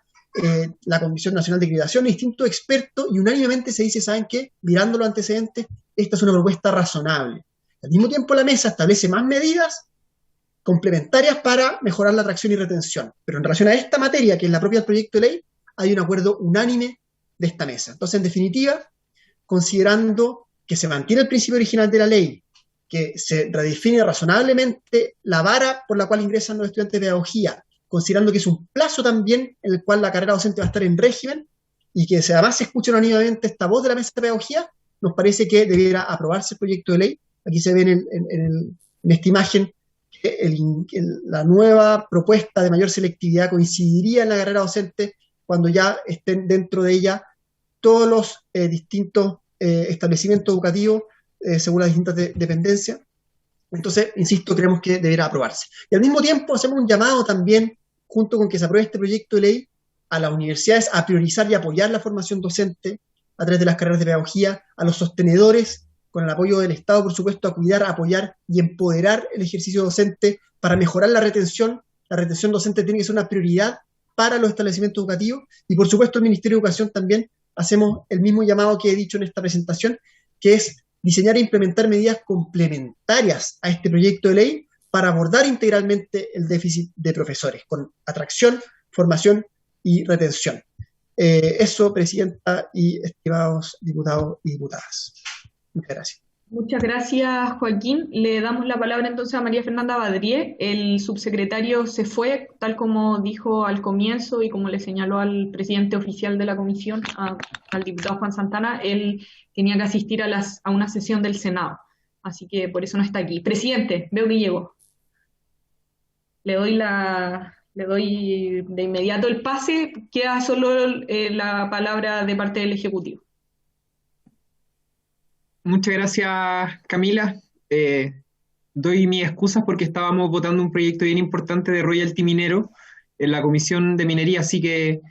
la Comisión Nacional de Acreditación, distintos expertos, y unánimemente se dice, ¿saben qué? Mirando los antecedentes, esta es una propuesta razonable. Al mismo tiempo, la mesa establece más medidas complementarias para mejorar la atracción y retención. Pero en relación a esta materia, que es la propia del proyecto de ley, hay un acuerdo unánime de esta mesa. Entonces, en definitiva, considerando que se mantiene el principio original de la ley, que se redefine razonablemente la vara por la cual ingresan los estudiantes de pedagogía, considerando que es un plazo también en el cual la carrera docente va a estar en régimen, y que además se escuche unánimemente esta voz de la mesa de pedagogía, nos parece que debiera aprobarse el proyecto de ley. Aquí se ve en esta imagen que la nueva propuesta de mayor selectividad coincidiría en la carrera docente cuando ya estén dentro de ella todos los distintos establecimientos educativos según las distintas dependencias. Entonces, insisto, creemos que deberá aprobarse. Y al mismo tiempo hacemos un llamado también, junto con que se apruebe este proyecto de ley, a las universidades a priorizar y apoyar la formación docente a través de las carreras de pedagogía, a los sostenedores, con el apoyo del Estado, por supuesto, a cuidar, a apoyar y empoderar el ejercicio docente para mejorar la retención. La retención docente tiene que ser una prioridad para los establecimientos educativos, y por supuesto el Ministerio de Educación también hacemos el mismo llamado que he dicho en esta presentación, que es diseñar e implementar medidas complementarias a este proyecto de ley para abordar integralmente el déficit de profesores, con atracción, formación y retención. Eso, Presidenta y estimados diputados y diputadas. Muchas gracias. Muchas gracias, Joaquín. Le damos la palabra entonces a María Fernanda Badrié. El subsecretario se fue, tal como dijo al comienzo y como le señaló al presidente oficial de la comisión, al diputado Juan Santana. Él tenía que asistir a una sesión del Senado, así que por eso no está aquí. Presidente, veo que llegó. Le doy de inmediato el pase. Queda solo la palabra de parte del Ejecutivo. Muchas gracias, Camila. Doy mis excusas porque estábamos votando un proyecto bien importante de royalty minero en la Comisión de Minería, así que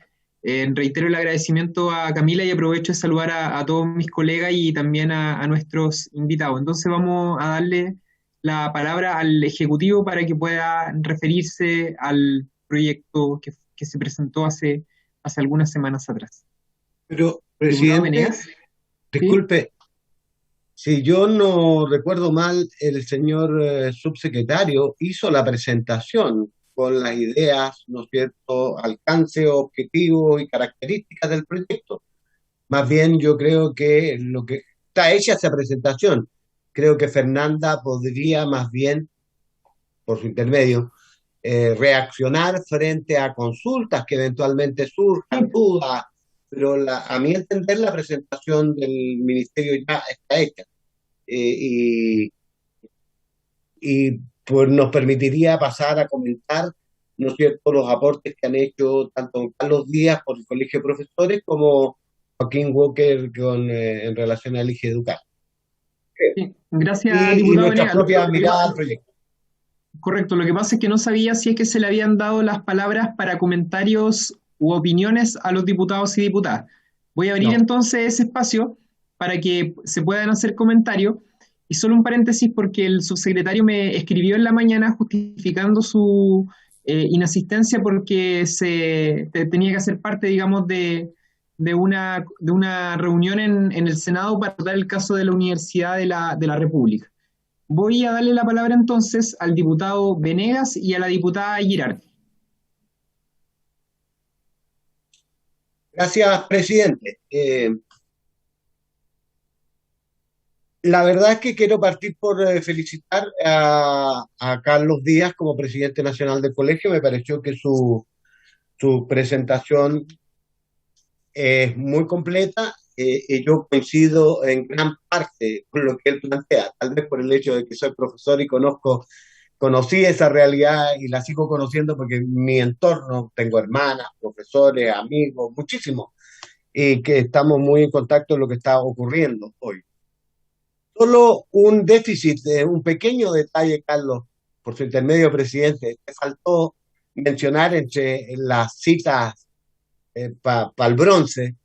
reitero el agradecimiento a Camila y aprovecho de saludar a todos mis colegas y también a nuestros invitados. Entonces vamos a darle la palabra al Ejecutivo para que pueda referirse al proyecto que se presentó hace algunas semanas atrás. Pero Diputado Presidente, Venegas. ¿Sí? disculpe, si yo no recuerdo mal, el señor subsecretario hizo la presentación con las ideas, ¿no es cierto?, alcance, objetivo y características del proyecto. Más bien yo creo que lo que está hecha esa presentación, creo que Fernanda podría más bien, por su intermedio, reaccionar frente a consultas que eventualmente surjan, dudas, pero a mi entender la presentación del ministerio ya está hecha. Y, y pues nos permitiría pasar a comentar, ¿no es cierto?, los aportes que han hecho tanto don Carlos Díaz por el Colegio de Profesores como Joaquín Walker en relación al IGE Educar. Sí. Gracias, Y diputado nuestra Venegas. propia mirada al proyecto. Correcto, lo que pasa es que no sabía si es que se le habían dado las palabras para comentarios u opiniones a los diputados y diputadas. Voy a abrir No. entonces ese espacio para que se puedan hacer comentarios. Y solo un paréntesis porque el subsecretario me escribió en la mañana justificando su inasistencia porque tenía que hacer parte, digamos, de una reunión en el Senado para tratar el caso de la Universidad de la República. Voy a darle la palabra entonces al diputado Venegas y a la diputada Girardi. Gracias, presidente. La verdad es que quiero partir por felicitar a Carlos Díaz como presidente nacional del colegio. Me pareció que su presentación es muy completa y yo coincido en gran parte con lo que él plantea, tal vez por el hecho de que soy profesor y conocí esa realidad y la sigo conociendo porque en mi entorno tengo hermanas, profesores, amigos, muchísimos, y que estamos muy en contacto en lo que está ocurriendo hoy. Solo un déficit, un pequeño detalle, Carlos, por su intermedio, presidente, te faltó mencionar entre las citas para el bronce,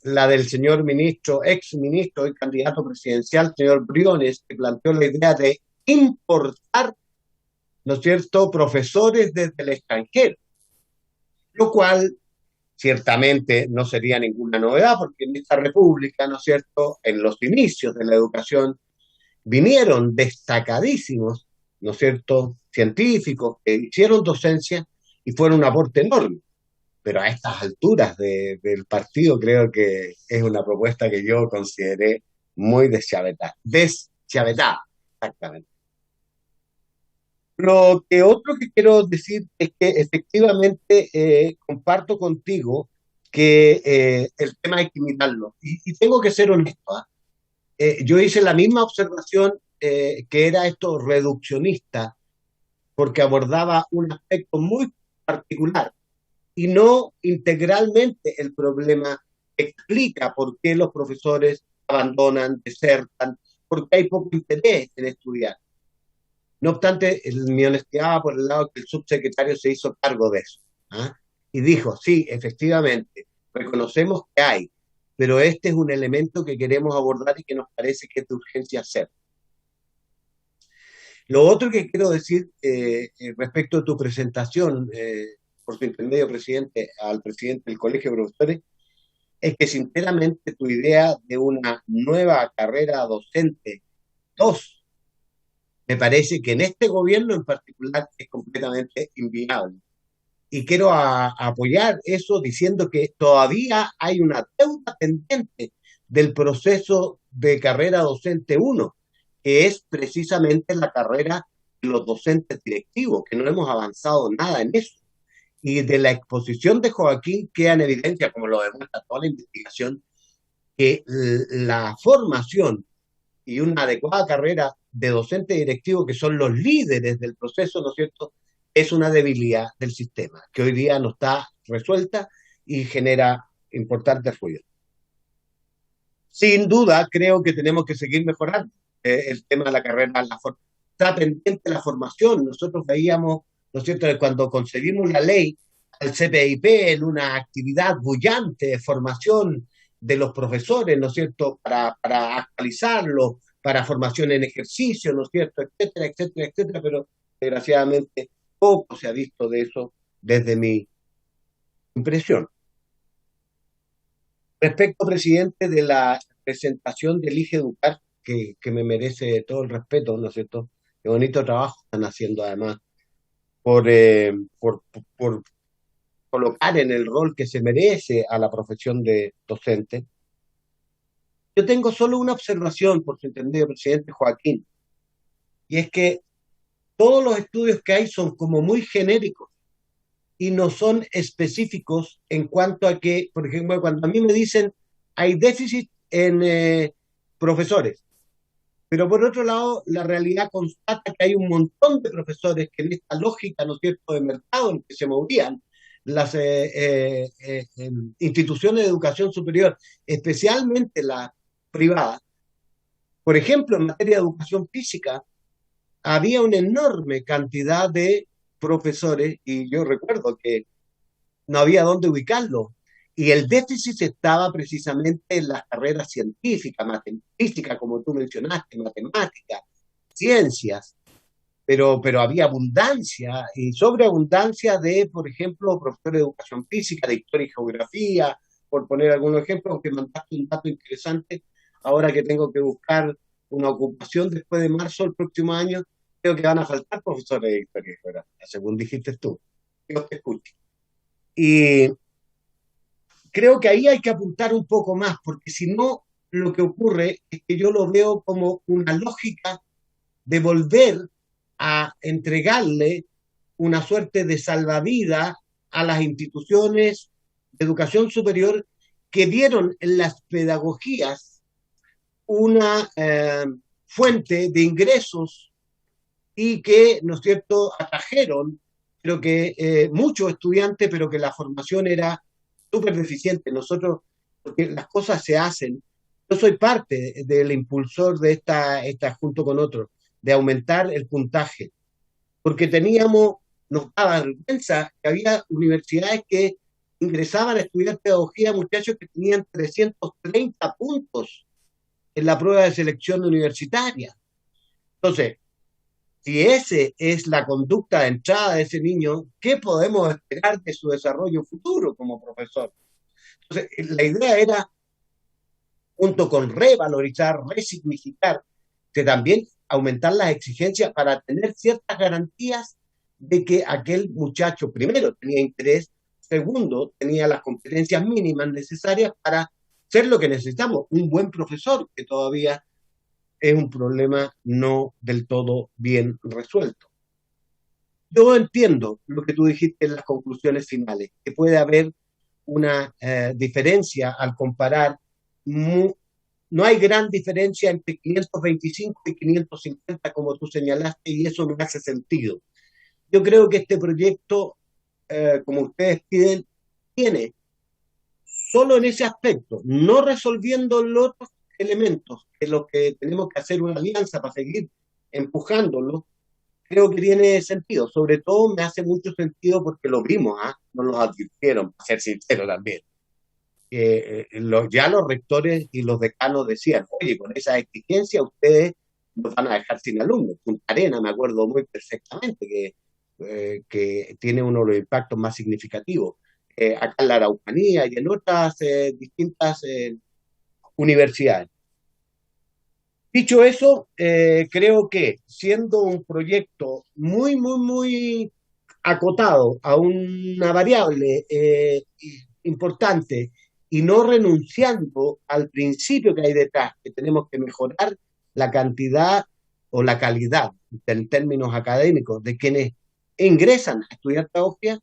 la del señor ministro, ex ministro y candidato presidencial, señor Briones, que planteó la idea de importar, ¿no es cierto?, profesores desde el extranjero, lo cual ciertamente no sería ninguna novedad, porque en esta república, ¿no es cierto?, en los inicios de la educación vinieron destacadísimos, ¿no es cierto?, científicos que hicieron docencia y fueron un aporte enorme. Pero a estas alturas del partido creo que es una propuesta que yo consideré muy deschavetada, exactamente. Lo que otro que quiero decir es que efectivamente comparto contigo que el tema hay que mirarlo. Y tengo que ser honesto, yo hice la misma observación que era esto reduccionista, porque abordaba un aspecto muy particular y no integralmente el problema que explica por qué los profesores abandonan, desertan, porque hay poco interés en estudiar. No obstante, mi honestidad va por el lado que el subsecretario se hizo cargo de eso, ¿ah? Y dijo, sí, efectivamente, reconocemos que hay, pero este es un elemento que queremos abordar y que nos parece que es de urgencia hacer. Lo otro que quiero decir respecto a tu presentación, por su intermedio, presidente, al presidente del Colegio de Profesores, es que sinceramente tu idea de una nueva carrera docente 2 me parece que en este gobierno en particular es completamente inviable. Y quiero apoyar eso diciendo que todavía hay una deuda pendiente del proceso de carrera docente 1, que es precisamente la carrera de los docentes directivos, que no hemos avanzado nada en eso. Y de la exposición de Joaquín queda en evidencia, como lo demuestra toda la investigación, que la formación y una adecuada carrera de docente directivo, que son los líderes del proceso, ¿no es cierto?, es una debilidad del sistema, que hoy día no está resuelta y genera importantes ruidos. Sin duda, creo que tenemos que seguir mejorando el tema de la carrera. Está pendiente la formación. Nosotros veíamos, ¿no es cierto?, cuando concebimos la ley al CPIP en una actividad bullante de formación de los profesores, ¿no es cierto?, para actualizarlo, para formación en ejercicio, ¿no es cierto?, etcétera, etcétera, etcétera, pero desgraciadamente poco se ha visto de eso desde mi impresión. Respecto, presidente, de la presentación del IGE Educar, que me merece todo el respeto, ¿no es cierto? Qué bonito trabajo están haciendo además por, por colocar en el rol que se merece a la profesión de docente. Yo tengo solo una observación, por su entendido, presidente Joaquín, y es que todos los estudios que hay son como muy genéricos y no son específicos en cuanto a que, por ejemplo, cuando a mí me dicen hay déficit en profesores, pero por otro lado, la realidad constata que hay un montón de profesores que en esta lógica, ¿no es cierto?, de mercado en que se movían las instituciones de educación superior, especialmente las privadas. Por ejemplo, en materia de educación física, había una enorme cantidad de profesores y yo recuerdo que no había dónde ubicarlo. Y el déficit estaba precisamente en las carreras científicas, física, como tú mencionaste, matemáticas, ciencias, pero había abundancia y sobreabundancia de, por ejemplo, profesores de educación física, de historia y geografía, por poner algunos ejemplos, aunque mandaste un dato interesante, ahora que tengo que buscar una ocupación después de marzo del próximo año, creo que van a faltar profesores de historia y geografía, según dijiste tú. Yo te escucho. Y creo que ahí hay que apuntar un poco más, porque si no, lo que ocurre es que yo lo veo como una lógica de volver a entregarle una suerte de salvavidas a las instituciones de educación superior que dieron en las pedagogías una fuente de ingresos y que, ¿no es cierto?, atrajeron, creo que muchos estudiantes, pero que la formación era súper deficiente. Nosotros, porque las cosas se hacen, yo soy parte del impulsor de esta junto con otros, de aumentar el puntaje, porque nos daba vergüenza que había universidades que ingresaban a estudiar pedagogía muchachos que tenían 330 puntos en la prueba de selección universitaria. Entonces, si esa es la conducta de entrada de ese niño, ¿qué podemos esperar de su desarrollo futuro como profesor? Entonces, la idea era, junto con revalorizar, resignificar, que también aumentar las exigencias para tener ciertas garantías de que aquel muchacho, primero, tenía interés, segundo, tenía las competencias mínimas necesarias para ser lo que necesitamos, un buen profesor, que todavía es un problema no del todo bien resuelto. Yo entiendo lo que tú dijiste en las conclusiones finales, que puede haber una diferencia al comparar. No hay gran diferencia entre 525 y 550, como tú señalaste, y eso me hace sentido. Yo creo que este proyecto, como ustedes piden, tiene solo en ese aspecto, no resolviendo los otros elementos, que es lo que tenemos que hacer una alianza para seguir empujándolo, creo que tiene sentido. Sobre todo me hace mucho sentido porque lo vimos, nos lo advirtieron, para ser sincero también. Ya los rectores y los decanos decían, oye, con esa exigencia ustedes nos van a dejar sin alumnos. Punta Arenas, me acuerdo muy perfectamente, que tiene uno de los impactos más significativos. Acá en la Araucanía y en otras distintas universidades. Dicho eso, creo que siendo un proyecto muy, muy, muy acotado a una variable importante y no renunciando al principio que hay detrás, que tenemos que mejorar la cantidad o la calidad en términos académicos de quienes ingresan a estudiar pedagogía,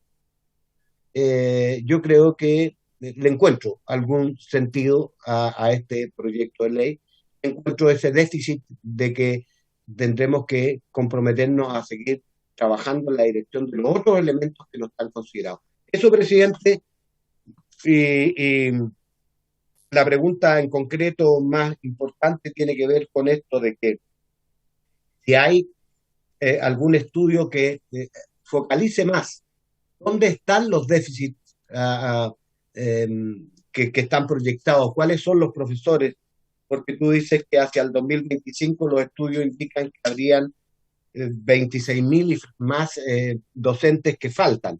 yo creo que le encuentro algún sentido a este proyecto de ley. Encuentro ese déficit de que tendremos que comprometernos a seguir trabajando en la dirección de los otros elementos que no están considerados. Eso, presidente, y la pregunta en concreto más importante tiene que ver con esto de que si hay algún estudio que focalice más dónde están los déficits que están proyectados, cuáles son los profesores, porque tú dices que hacia el 2025 los estudios indican que habrían 26.000 y más docentes que faltan.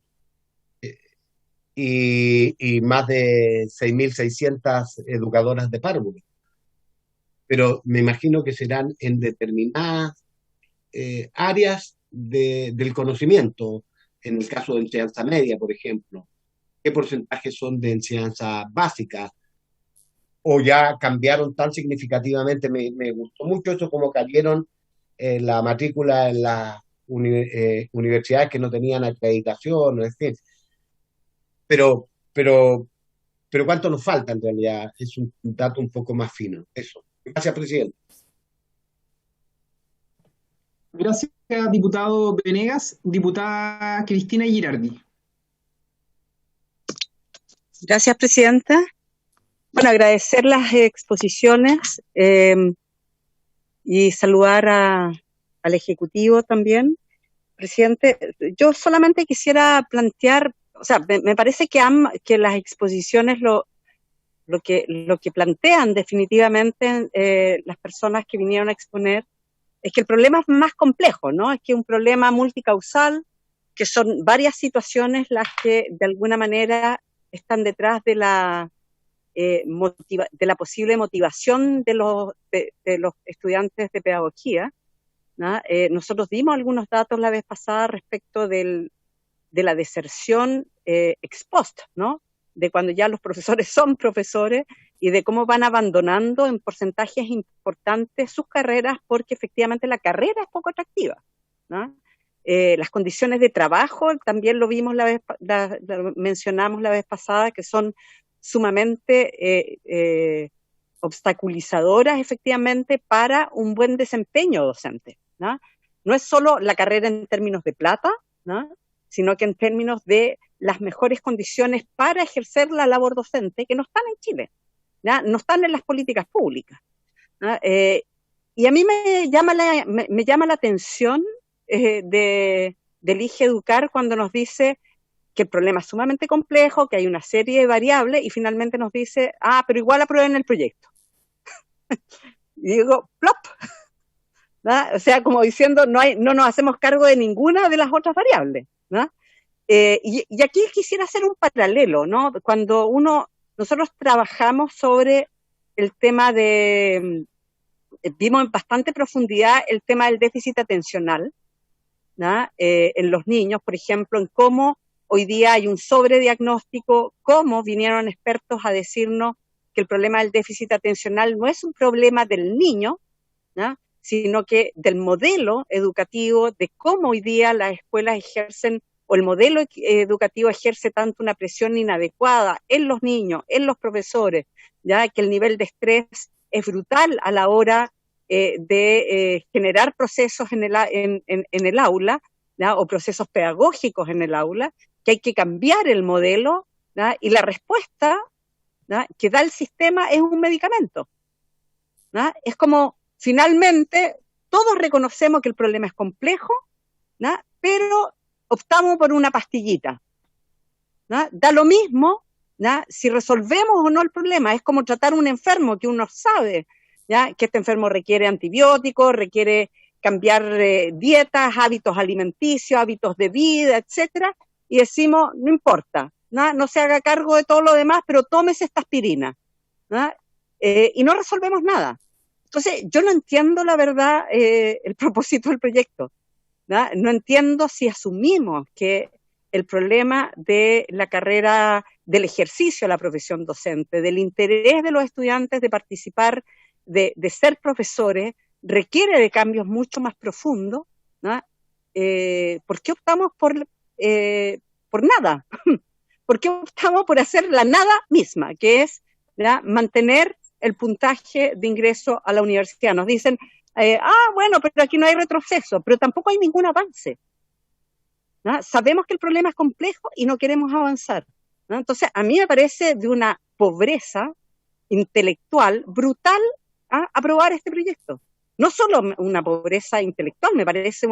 y más de 6.600 educadoras de párvulos. Pero me imagino que serán en determinadas áreas del conocimiento. En el caso de enseñanza media, por ejemplo, ¿qué porcentajes son de enseñanza básica? ¿O ya cambiaron tan significativamente? Me gustó mucho eso, como cayeron la matrícula en las universidades que no tenían acreditación, es decir, pero, pero, pero ¿cuánto nos falta en realidad? Es un dato un poco más fino. Eso. Gracias, presidente. Gracias, diputado Venegas. Diputada Cristina Girardi. Gracias, presidenta. Bueno, agradecer las exposiciones y saludar al Ejecutivo también. Presidente, yo solamente quisiera plantear, o sea, me parece que las exposiciones lo que plantean definitivamente las personas que vinieron a exponer es que el problema es más complejo, ¿no? Es que es un problema multicausal, que son varias situaciones las que de alguna manera están detrás de la posible motivación de los estudiantes de pedagogía, ¿no? Nosotros dimos algunos datos la vez pasada respecto de la deserción ex post, ¿no? De cuando ya los profesores son profesores y de cómo van abandonando en porcentajes importantes sus carreras porque efectivamente la carrera es poco atractiva, ¿no? Las condiciones de trabajo también lo vimos mencionamos la vez pasada, que son sumamente obstaculizadoras efectivamente para un buen desempeño docente, ¿no? No es solo la carrera en términos de plata, ¿no? Sino que en términos de las mejores condiciones para ejercer la labor docente, que no están en Chile, ¿no? No están en las políticas públicas, ¿no? Y a mí me llama la atención del IGE Educar cuando nos dice que el problema es sumamente complejo, que hay una serie de variables, y finalmente nos dice, pero igual aprueben el proyecto. Y digo, plop, ¿no? O sea, como diciendo, no nos hacemos cargo de ninguna de las otras variables, ¿no? Y aquí quisiera hacer un paralelo, ¿no? Cuando nosotros trabajamos sobre el tema vimos en bastante profundidad el tema del déficit atencional, ¿no? En los niños, por ejemplo, en cómo hoy día hay un sobrediagnóstico, cómo vinieron expertos a decirnos que el problema del déficit atencional no es un problema del niño, ¿no? Sino que del modelo educativo, de cómo hoy día las escuelas ejercen, o el modelo educativo ejerce tanto una presión inadecuada en los niños, en los profesores, ya que el nivel de estrés es brutal a la hora de generar procesos en el aula, ¿ya? O procesos pedagógicos en el aula, que hay que cambiar el modelo, ¿ya? Y la respuesta, ¿ya? Que da el sistema es un medicamento, ¿ya? Es como, finalmente, todos reconocemos que el problema es complejo, ¿ya? Pero optamos por una pastillita, ¿ya? Da lo mismo, ¿ya? Si resolvemos o no el problema. Es como tratar a un enfermo que uno sabe, ¿ya? Que este enfermo requiere antibióticos, requiere cambiar dietas, hábitos alimenticios, hábitos de vida, etcétera, y decimos, no importa, ¿no? No se haga cargo de todo lo demás, pero tómese esta aspirina, ¿no? Y no resolvemos nada. Entonces, yo no entiendo la verdad el propósito del proyecto, ¿no? No entiendo si asumimos que el problema de la carrera, del ejercicio de la profesión docente, del interés de los estudiantes de participar, de ser profesores, requiere de cambios mucho más profundos, ¿no? ¿Por qué optamos por nada? ¿Por qué optamos por hacer la nada misma, que es, ¿ya? Mantener el puntaje de ingreso a la universidad? Nos dicen, bueno, pero aquí no hay retroceso, pero tampoco hay ningún avance, ¿no? Sabemos que el problema es complejo y no queremos avanzar, ¿no? Entonces, a mí me parece de una pobreza intelectual brutal aprobar este proyecto. No solo una pobreza intelectual, me parece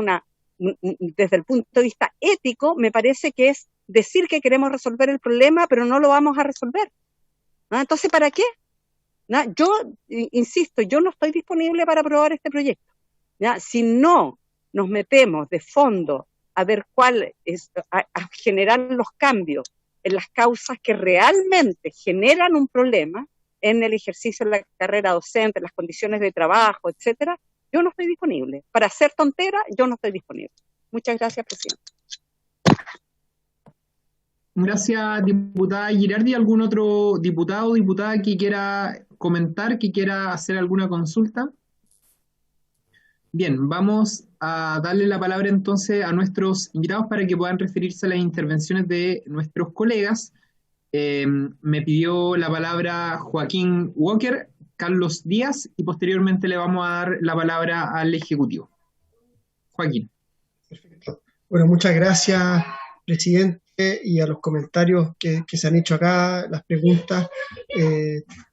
desde el punto de vista ético, me parece que es decir que queremos resolver el problema, pero no lo vamos a resolver, ¿no? Entonces, ¿para qué? ¿No? Yo, insisto, yo no estoy disponible para aprobar este proyecto, ¿ya? Si no nos metemos de fondo a ver a generar los cambios en las causas que realmente generan un problema en el ejercicio de la carrera docente, en las condiciones de trabajo, etcétera, yo no estoy disponible. Para hacer tontera, yo no estoy disponible. Muchas gracias, presidente. Gracias, diputada Girardi. ¿Algún otro diputado o diputada que quiera comentar, que quiera hacer alguna consulta? Bien, vamos a darle la palabra entonces a nuestros invitados para que puedan referirse a las intervenciones de nuestros colegas. Me pidió la palabra Joaquín Walker, Carlos Díaz, y posteriormente le vamos a dar la palabra al Ejecutivo. Joaquín. Perfecto. Bueno, muchas gracias, presidente, y a los comentarios que se han hecho acá, las preguntas,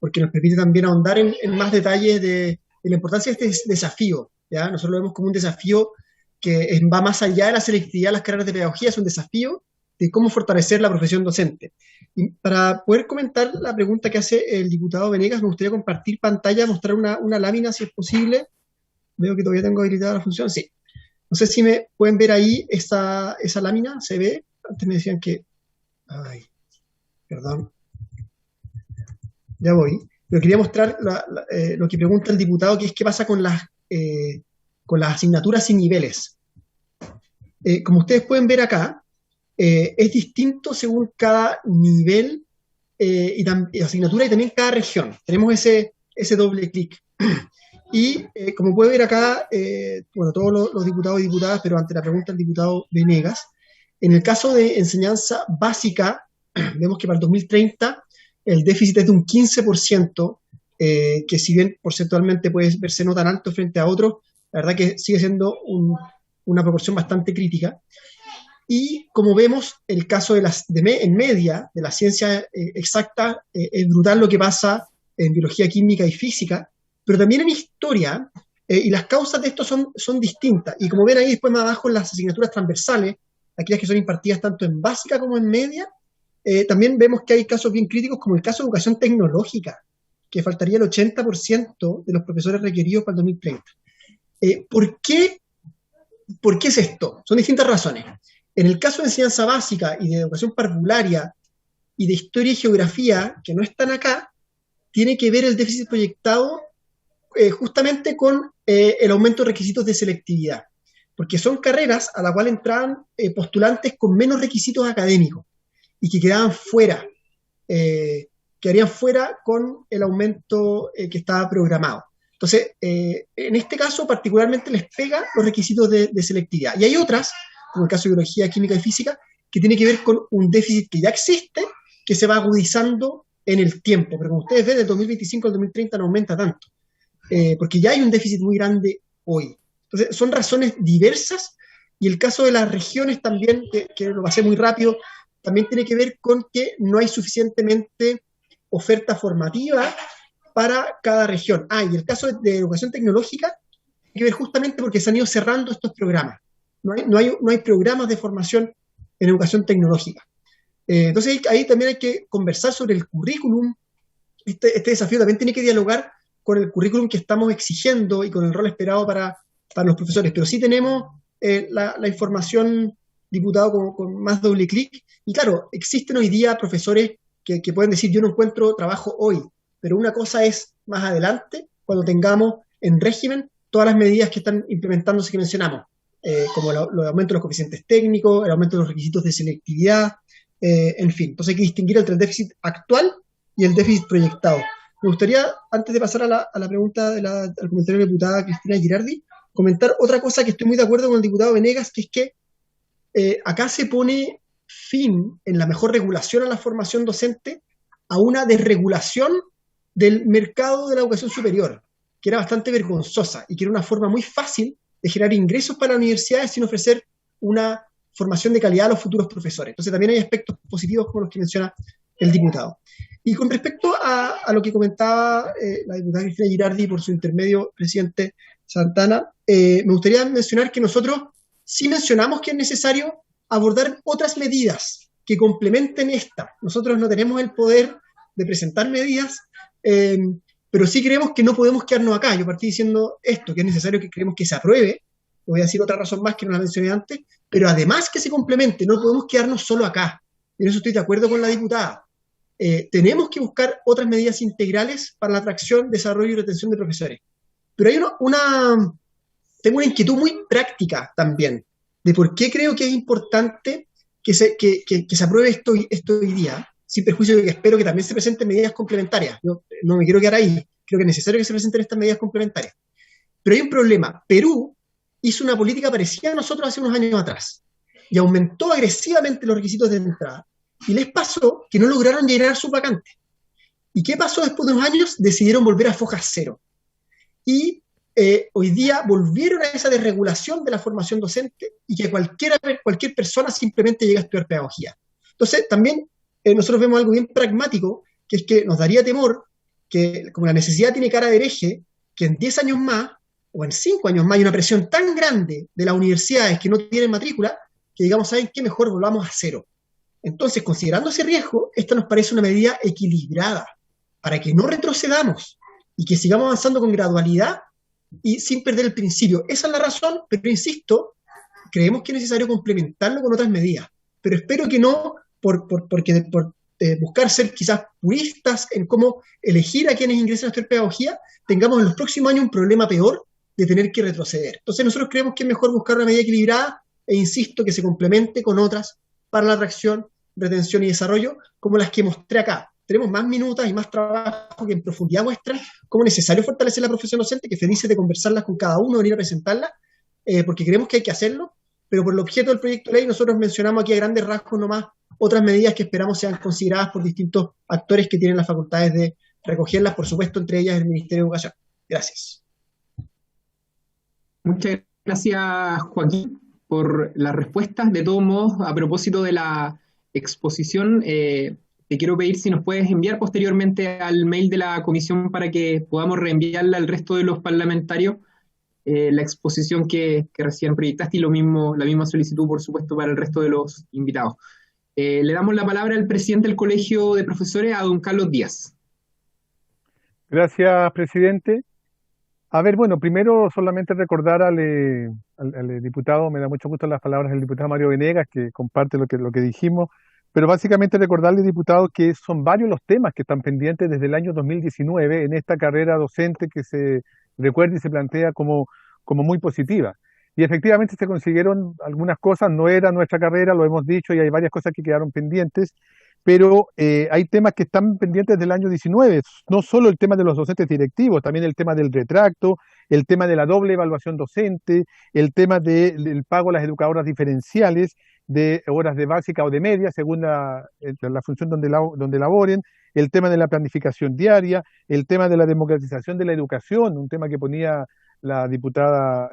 porque nos permite también ahondar en más detalles de la importancia de este desafío, ¿ya? Nosotros lo vemos como un desafío que va más allá de la selectividad de las carreras de pedagogía, es un desafío de cómo fortalecer la profesión docente. Y para poder comentar la pregunta que hace el diputado Venegas, me gustaría compartir pantalla, mostrar una lámina, si es posible. Veo que todavía tengo habilitada la función, sí. No sé si me pueden ver ahí esa lámina, ¿se ve? Antes me decían que... Ay, perdón. Ya voy. Pero quería mostrar lo que pregunta el diputado, que es qué pasa con las asignaturas y niveles. Como ustedes pueden ver acá, es distinto según cada nivel y asignatura y también cada región. Tenemos ese doble clic. Y como puede ver acá, bueno, todos los diputados y diputadas, pero ante la pregunta del diputado Venegas, en el caso de enseñanza básica, vemos que para el 2030 el déficit es de un 15%, que si bien porcentualmente puede verse no tan alto frente a otros, la verdad que sigue siendo una proporción bastante crítica. Y como vemos, el caso en media, de la ciencia exacta, es brutal lo que pasa en biología, química y física, pero también en historia, y las causas de esto son distintas. Y como ven ahí después más abajo en las asignaturas transversales, aquellas que son impartidas tanto en básica como en media, también vemos que hay casos bien críticos, como el caso de educación tecnológica, que faltaría el 80% de los profesores requeridos para el 2030. ¿Por qué es esto? Son distintas razones. En el caso de enseñanza básica y de educación parvularia y de historia y geografía, que no están acá, tiene que ver el déficit proyectado justamente con el aumento de requisitos de selectividad, porque son carreras a las cuales entraban postulantes con menos requisitos académicos y que quedaban fuera, quedarían fuera con el aumento que estaba programado. Entonces, en este caso particularmente les pega los requisitos de selectividad. Y hay otras, como el caso de biología, química y física, que tiene que ver con un déficit que ya existe, que se va agudizando en el tiempo, pero como ustedes ven, del 2025 al 2030 no aumenta tanto, porque ya hay un déficit muy grande hoy. Entonces, son razones diversas, y el caso de las regiones también, que lo pasé muy rápido, también tiene que ver con que no hay suficientemente oferta formativa para cada región. Y el caso de educación tecnológica tiene que ver justamente porque se han ido cerrando estos programas. No hay programas de formación en educación tecnológica. Entonces ahí también hay que conversar sobre el currículum. Este desafío también tiene que dialogar con el currículum que estamos exigiendo y con el rol esperado para los profesores. Pero sí tenemos la información, diputado, con más doble clic. Y claro, existen hoy día profesores que pueden decir, yo no encuentro trabajo hoy, pero una cosa es más adelante, cuando tengamos en régimen todas las medidas que están implementándose que mencionamos, como el aumento de los coeficientes técnicos, el aumento de los requisitos de selectividad, en fin. Entonces hay que distinguir entre el déficit actual y el déficit proyectado. Me gustaría, antes de pasar a la pregunta al comentario de la diputada Cristina Girardi, comentar otra cosa que estoy muy de acuerdo con el diputado Venegas, que es que acá se pone fin, en la mejor regulación a la formación docente, a una desregulación del mercado de la educación superior, que era bastante vergonzosa y que era una forma muy fácil de generar ingresos para las universidades sin ofrecer una formación de calidad a los futuros profesores. Entonces también hay aspectos positivos como los que menciona el diputado. Y con respecto a lo que comentaba la diputada Cristina Girardi por su intermedio, presidente Santana, me gustaría mencionar que nosotros sí mencionamos que es necesario abordar otras medidas que complementen esta. Nosotros no tenemos el poder de presentar medidas, pero sí creemos que no podemos quedarnos acá. Yo partí diciendo esto, que es necesario que creemos que se apruebe. Voy a decir otra razón más que no la mencioné antes, pero además que se complemente, no podemos quedarnos solo acá. y en eso estoy de acuerdo con la diputada. Tenemos que buscar otras medidas integrales para la atracción, desarrollo y retención de profesores. Pero hay tengo una inquietud muy práctica también de por qué creo que es importante que se apruebe esto hoy día, sin perjuicio de que espero que también se presenten medidas complementarias. Yo no me quiero quedar ahí, creo que es necesario que se presenten estas medidas complementarias. Pero hay un problema. Perú hizo una política parecida a nosotros hace unos años atrás y aumentó agresivamente los requisitos de entrada. Y les pasó que no lograron llenar sus vacantes. ¿Y qué pasó después de unos años? Decidieron volver a foja cero. Y hoy día volvieron a esa desregulación de la formación docente y que cualquier persona simplemente llega a estudiar pedagogía. Entonces, también nosotros vemos algo bien pragmático, que es que nos daría temor que, como la necesidad tiene cara de hereje, que en 10 años más, o en 5 años más, hay una presión tan grande de las universidades que no tienen matrícula, que digamos, ¿saben qué? Mejor volvamos a cero. Entonces, considerando ese riesgo, esta nos parece una medida equilibrada para que no retrocedamos y que sigamos avanzando con gradualidad y sin perder el principio. Esa es la razón, pero insisto, creemos que es necesario complementarlo con otras medidas. Pero espero que no por buscar ser quizás puristas en cómo elegir a quienes ingresen a estudiar pedagogía, tengamos en los próximos años un problema peor de tener que retroceder. Entonces nosotros creemos que es mejor buscar una medida equilibrada e insisto que se complemente con otras para la atracción, retención y desarrollo, como las que mostré acá. Tenemos más minutas y más trabajo que en profundidad muestran cómo es necesario fortalecer la profesión docente, que felices de conversarlas con cada uno, venir a presentarlas, porque creemos que hay que hacerlo, pero por el objeto del proyecto de ley nosotros mencionamos aquí a grandes rasgos nomás otras medidas que esperamos sean consideradas por distintos actores que tienen las facultades de recogerlas, por supuesto, entre ellas el Ministerio de Educación. Gracias. Muchas gracias, Joaquín, por las respuestas. De todos modos, a propósito de la exposición, te quiero pedir si nos puedes enviar posteriormente al mail de la comisión para que podamos reenviarla al resto de los parlamentarios, la exposición que recién proyectaste y la misma solicitud, por supuesto, para el resto de los invitados. Le damos la palabra al presidente del Colegio de Profesores, a don Carlos Díaz. Gracias, presidente. A ver, bueno, primero solamente recordar al diputado, me da mucho gusto las palabras del diputado Mario Venegas, que comparte lo que dijimos, pero básicamente recordarle, diputado, que son varios los temas que están pendientes desde el año 2019 en esta carrera docente que se recuerda y se plantea como muy positiva. Y efectivamente se consiguieron algunas cosas, no era nuestra carrera, lo hemos dicho, y hay varias cosas que quedaron pendientes, pero hay temas que están pendientes del año 19, no solo el tema de los docentes directivos, también el tema del retracto, el tema de la doble evaluación docente, el tema del pago a las educadoras diferenciales de horas de básica o de media, según la función donde laboren, el tema de la planificación diaria, el tema de la democratización de la educación, un tema que ponía la diputada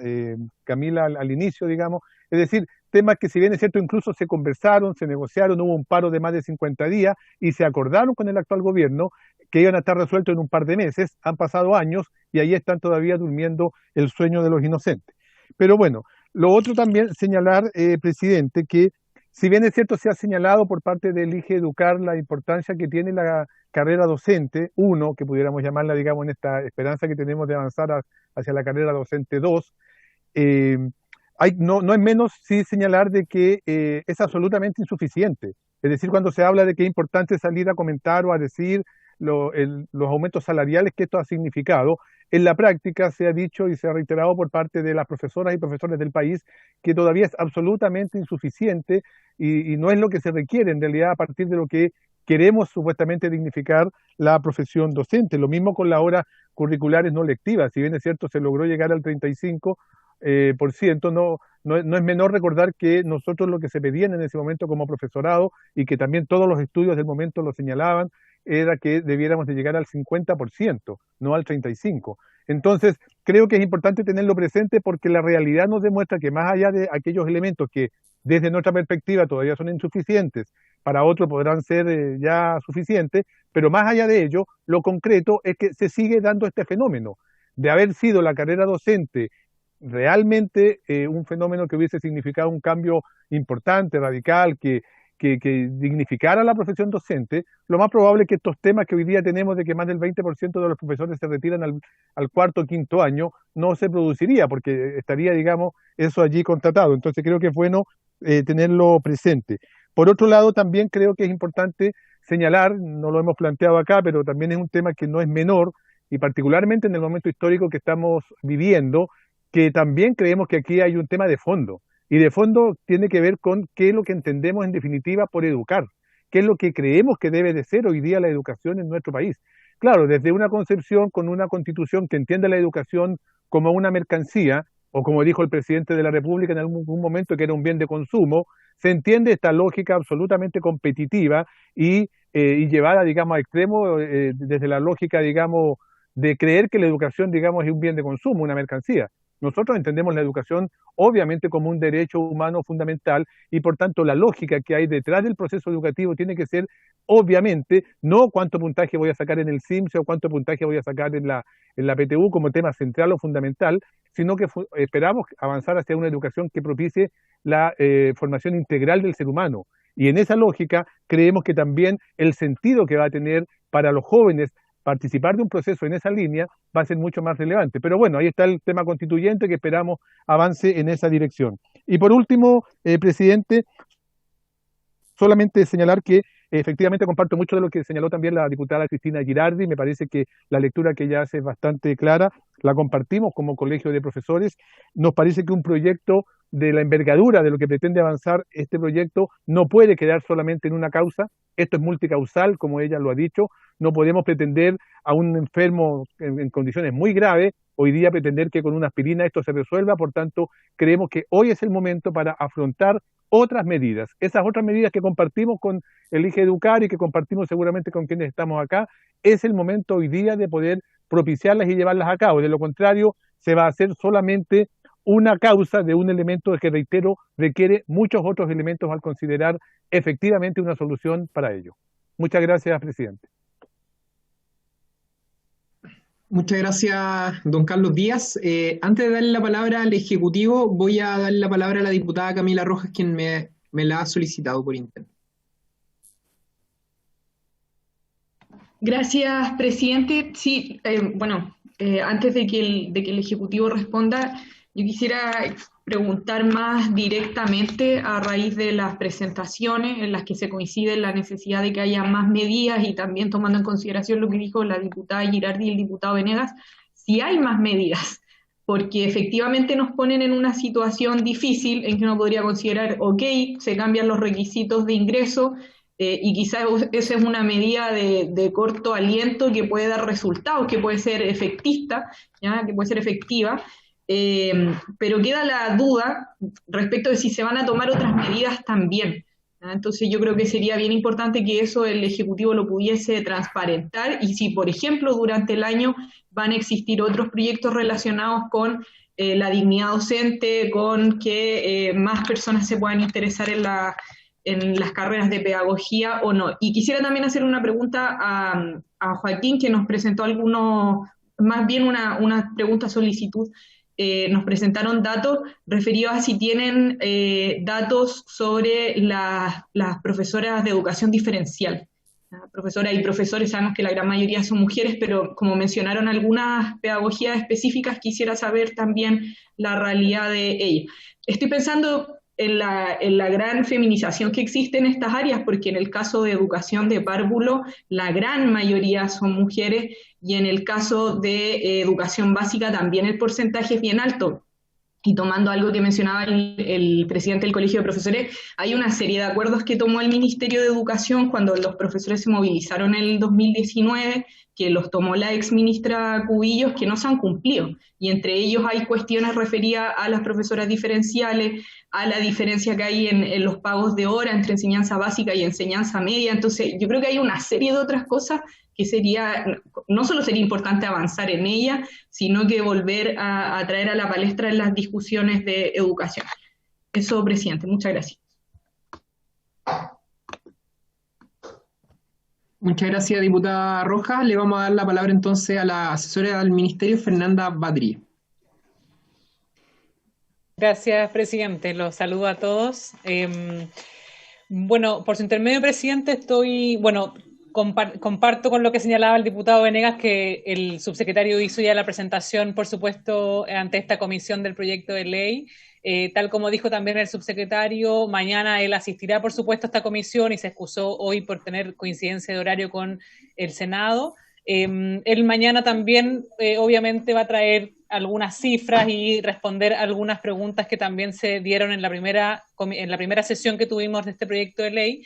Camila al inicio, digamos, es decir, temas que si bien es cierto incluso se conversaron, se negociaron, hubo un paro de más de 50 días y se acordaron con el actual gobierno que iban a estar resueltos en un par de meses, han pasado años y ahí están todavía durmiendo el sueño de los inocentes. Pero bueno, lo otro también señalar, presidente, que si bien es cierto se ha señalado por parte del IGE Educar la importancia que tiene la carrera docente, que pudiéramos llamarla, digamos, en esta esperanza que tenemos de avanzar hacia la carrera docente 2, no es menos sí señalar de que es absolutamente insuficiente. Es decir, cuando se habla de que es importante salir a comentar o a decir los aumentos salariales que esto ha significado, en la práctica se ha dicho y se ha reiterado por parte de las profesoras y profesores del país que todavía es absolutamente insuficiente y no es lo que se requiere en realidad a partir de lo que queremos supuestamente dignificar la profesión docente. Lo mismo con las horas curriculares no lectivas, si bien es cierto se logró llegar al 35%, no es menor recordar que nosotros lo que se pedían en ese momento como profesorado y que también todos los estudios del momento lo señalaban, era que debiéramos de llegar al 50%, no al 35%. Entonces, creo que es importante tenerlo presente porque la realidad nos demuestra que más allá de aquellos elementos que desde nuestra perspectiva todavía son insuficientes, para otros podrán ser ya suficientes, pero más allá de ello, lo concreto es que se sigue dando este fenómeno de haber sido la carrera docente realmente un fenómeno que hubiese significado un cambio importante, radical, que dignificara la profesión docente. Lo más probable es que estos temas que hoy día tenemos de que más del 20% de los profesores se retiran al cuarto o quinto año, no se produciría, porque estaría, digamos, eso allí contratado. Entonces creo que es bueno tenerlo presente. Por otro lado, también creo que es importante señalar, no lo hemos planteado acá, pero también es un tema que no es menor, y particularmente en el momento histórico que estamos viviendo, que también creemos que aquí hay un tema de fondo. Y de fondo tiene que ver con qué es lo que entendemos en definitiva por educar, qué es lo que creemos que debe de ser hoy día la educación en nuestro país. Claro, desde una concepción con una constitución que entiende la educación como una mercancía, o como dijo el presidente de la República en algún momento, que era un bien de consumo, se entiende esta lógica absolutamente competitiva y llevada, digamos, a extremo desde la lógica, digamos, de creer que la educación, digamos, es un bien de consumo, una mercancía. Nosotros entendemos la educación obviamente como un derecho humano fundamental y por tanto la lógica que hay detrás del proceso educativo tiene que ser obviamente no cuánto puntaje voy a sacar en el CIMSE o cuánto puntaje voy a sacar en la PTU como tema central o fundamental, sino que esperamos avanzar hacia una educación que propicie la formación integral del ser humano. Y en esa lógica creemos que también el sentido que va a tener para los jóvenes participar de un proceso en esa línea va a ser mucho más relevante. Pero bueno, ahí está el tema constituyente que esperamos avance en esa dirección. Y por último, presidente, solamente señalar que efectivamente comparto mucho de lo que señaló también la diputada Cristina Girardi. Me parece que la lectura que ella hace es bastante clara, la compartimos como colegio de profesores. Nos parece que un proyecto de la envergadura de lo que pretende avanzar este proyecto no puede quedar solamente en una causa. Esto es multicausal, como ella lo ha dicho. No podemos pretender a un enfermo en condiciones muy graves, hoy día pretender que con una aspirina esto se resuelva. Por tanto, creemos que hoy es el momento para afrontar otras medidas. Esas otras medidas que compartimos con Elige Educar y que compartimos seguramente con quienes estamos acá, es el momento hoy día de poder propiciarlas y llevarlas a cabo. De lo contrario, se va a hacer solamente una causa de un elemento que, reitero, requiere muchos otros elementos al considerar efectivamente una solución para ello. Muchas gracias, presidente. Muchas gracias, don Carlos Díaz. Antes de darle la palabra al Ejecutivo, voy a darle la palabra a la diputada Camila Rojas, quien me la ha solicitado por internet. Gracias, presidente. Sí, antes de que el Ejecutivo responda, yo quisiera preguntar más directamente a raíz de las presentaciones en las que se coincide la necesidad de que haya más medidas y también tomando en consideración lo que dijo la diputada Girardi y el diputado Venegas, si hay más medidas, porque efectivamente nos ponen en una situación difícil en que uno podría considerar, ok, se cambian los requisitos de ingreso, y quizás esa es una medida de corto aliento que puede dar resultados, que puede ser efectista, ¿ya? Que puede ser efectiva, pero queda la duda respecto de si se van a tomar otras medidas también, ¿ya? Entonces yo creo que sería bien importante que eso el Ejecutivo lo pudiese transparentar y si, por ejemplo, durante el año van a existir otros proyectos relacionados con la dignidad docente, con que más personas se puedan interesar en las carreras de pedagogía o no. Y quisiera también hacer una pregunta a Joaquín, que nos presentó más bien una pregunta solicitud. Nos presentaron datos referidos a si tienen datos sobre las profesoras de educación diferencial. Profesoras y profesores, sabemos que la gran mayoría son mujeres, pero como mencionaron algunas pedagogías específicas, quisiera saber también la realidad de ellas. Estoy pensando en la gran feminización que existe en estas áreas, porque en el caso de educación de párvulo, la gran mayoría son mujeres, y en el caso de educación básica también el porcentaje es bien alto. Y tomando algo que mencionaba el presidente del Colegio de Profesores, hay una serie de acuerdos que tomó el Ministerio de Educación cuando los profesores se movilizaron en el 2019, que los tomó la exministra Cubillos, que no se han cumplido. Y entre ellos hay cuestiones referidas a las profesoras diferenciales, a la diferencia que hay en los pagos de hora entre enseñanza básica y enseñanza media. Entonces, yo creo que hay una serie de otras cosas que no solo sería importante avanzar en ella, sino que volver a traer a la palestra en las discusiones de educación. Eso, presidente. Muchas gracias. Muchas gracias, diputada Rojas. Le vamos a dar la palabra entonces a la asesora del Ministerio, Fernanda Badrí. Gracias, presidente. Los saludo a todos. Por su intermedio, presidente, comparto con lo que señalaba el diputado Venegas, que el subsecretario hizo ya la presentación, por supuesto, ante esta comisión del proyecto de ley. Tal como dijo también el subsecretario, mañana él asistirá, por supuesto, a esta comisión y se excusó hoy por tener coincidencia de horario con el Senado. Él mañana también, obviamente, va a traer algunas cifras y responder algunas preguntas que también se dieron en la primera sesión que tuvimos de este proyecto de ley.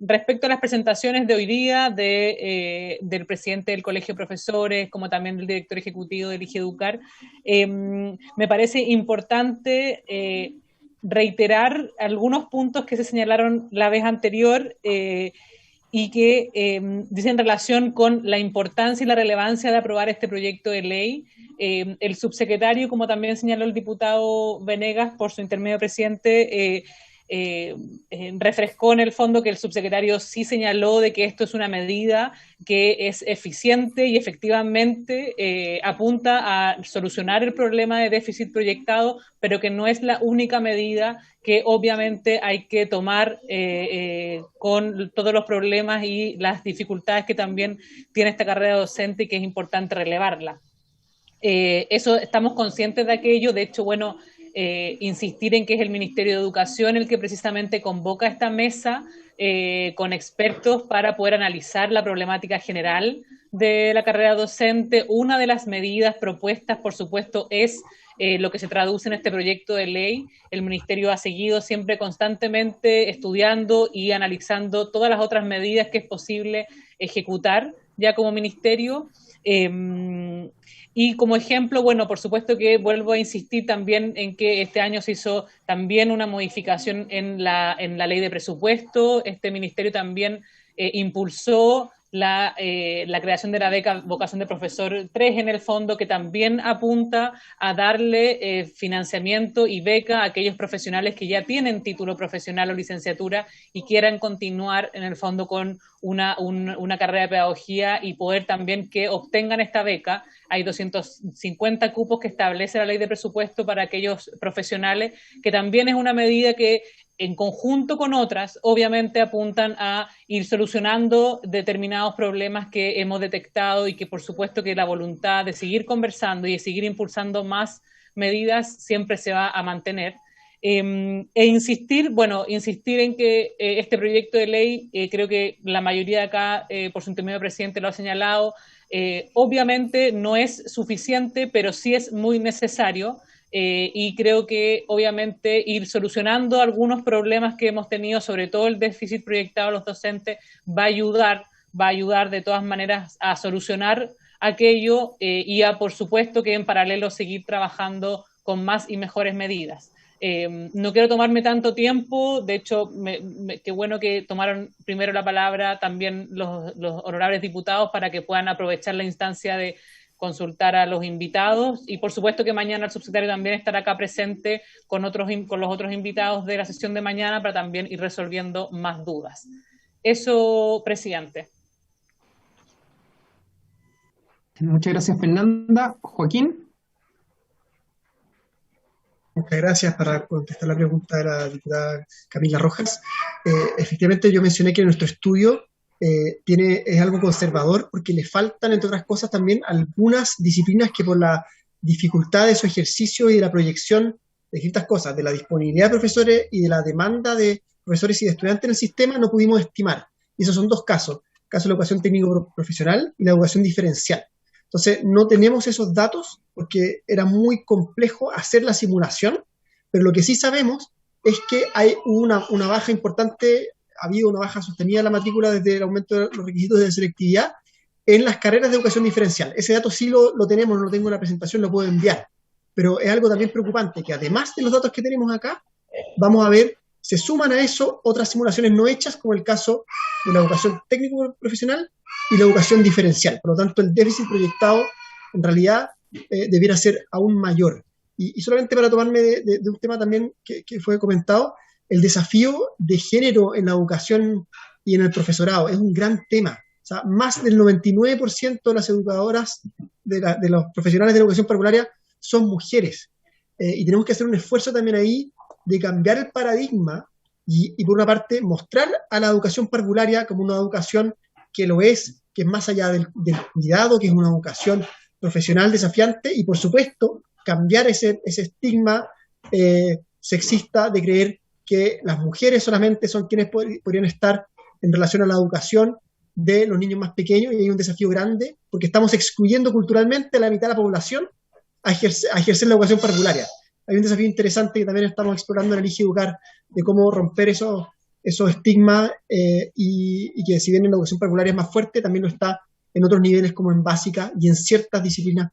Respecto a las presentaciones de hoy día del presidente del Colegio de Profesores, como también del director ejecutivo del IGEDUCAR, me parece importante reiterar algunos puntos que se señalaron la vez anterior y que dicen relación con la importancia y la relevancia de aprobar este proyecto de ley. El subsecretario, como también señaló el diputado Venegas por su intermedio presidente, refrescó en el fondo que el subsecretario sí señaló de que esto es una medida que es eficiente y efectivamente apunta a solucionar el problema de déficit proyectado, pero que no es la única medida que obviamente hay que tomar con todos los problemas y las dificultades que también tiene esta carrera docente y que es importante relevarla. Eso estamos conscientes de aquello, de hecho, bueno, insistir en que es el Ministerio de Educación el que precisamente convoca esta mesa con expertos para poder analizar la problemática general de la carrera docente. Una de las medidas propuestas, por supuesto, es lo que se traduce en este proyecto de ley. El Ministerio ha seguido siempre constantemente estudiando y analizando todas las otras medidas que es posible ejecutar ya como Ministerio. Y como ejemplo, bueno, por supuesto que vuelvo a insistir también en que este año se hizo también una modificación en la ley de presupuesto. Este ministerio también impulsó la creación de la beca Vocación de Profesor 3 en el fondo, que también apunta a darle financiamiento y beca a aquellos profesionales que ya tienen título profesional o licenciatura y quieran continuar en el fondo con una carrera de pedagogía y poder también que obtengan esta beca. Hay 250 cupos que establece la ley de presupuesto para aquellos profesionales, que también es una medida que en conjunto con otras, obviamente apuntan a ir solucionando determinados problemas que hemos detectado y que por supuesto que la voluntad de seguir conversando y de seguir impulsando más medidas siempre se va a mantener. Insistir en que este proyecto de ley, creo que la mayoría de acá, por su intermedio presidente lo ha señalado, obviamente no es suficiente, pero sí es muy necesario. Y creo que obviamente ir solucionando algunos problemas que hemos tenido, sobre todo el déficit proyectado a los docentes, va a ayudar de todas maneras a solucionar aquello y a, por supuesto, que en paralelo seguir trabajando con más y mejores medidas. No quiero tomarme tanto tiempo, de hecho, qué bueno que tomaron primero la palabra también los honorables diputados para que puedan aprovechar la instancia de consultar a los invitados y por supuesto que mañana el subsecretario también estará acá presente con los otros invitados de la sesión de mañana para también ir resolviendo más dudas. Eso, presidente. Muchas gracias, Fernanda. Joaquín. Muchas gracias. Para contestar la pregunta de la diputada Camila Rojas. Efectivamente, yo mencioné que nuestro estudio es algo conservador porque le faltan, entre otras cosas, también algunas disciplinas que por la dificultad de su ejercicio y de la proyección de distintas cosas, de la disponibilidad de profesores y de la demanda de profesores y de estudiantes en el sistema, no pudimos estimar. Y esos son dos casos. El caso de la educación técnico-profesional y la educación diferencial. Entonces, no tenemos esos datos porque era muy complejo hacer la simulación, pero lo que sí sabemos es que hay una baja importante, ha habido una baja sostenida en la matrícula desde el aumento de los requisitos de selectividad en las carreras de educación diferencial. Ese dato sí lo tenemos, no lo tengo en la presentación, lo puedo enviar. Pero es algo también preocupante, que además de los datos que tenemos acá, vamos a ver, se suman a eso otras simulaciones no hechas, como el caso de la educación técnico-profesional y la educación diferencial. Por lo tanto, el déficit proyectado en realidad debiera ser aún mayor. Y solamente para tomarme de un tema también que fue comentado, el desafío de género en la educación y en el profesorado es un gran tema. O sea, más del 99% de las educadoras, de los profesionales de la educación parvularia, son mujeres. Y tenemos que hacer un esfuerzo también ahí de cambiar el paradigma y por una parte, mostrar a la educación parvularia como una educación que lo es, que es más allá del cuidado, que es una educación profesional desafiante, y por supuesto, cambiar ese estigma sexista de creer que las mujeres solamente son quienes podrían estar en relación a la educación de los niños más pequeños, y hay un desafío grande porque estamos excluyendo culturalmente a la mitad de la población a ejercer la educación parvularia. Hay un desafío interesante que también estamos explorando en el Educar, de cómo romper esos estigmas, y que si bien en la educación parvularia es más fuerte, también lo está en otros niveles como en básica y en ciertas disciplinas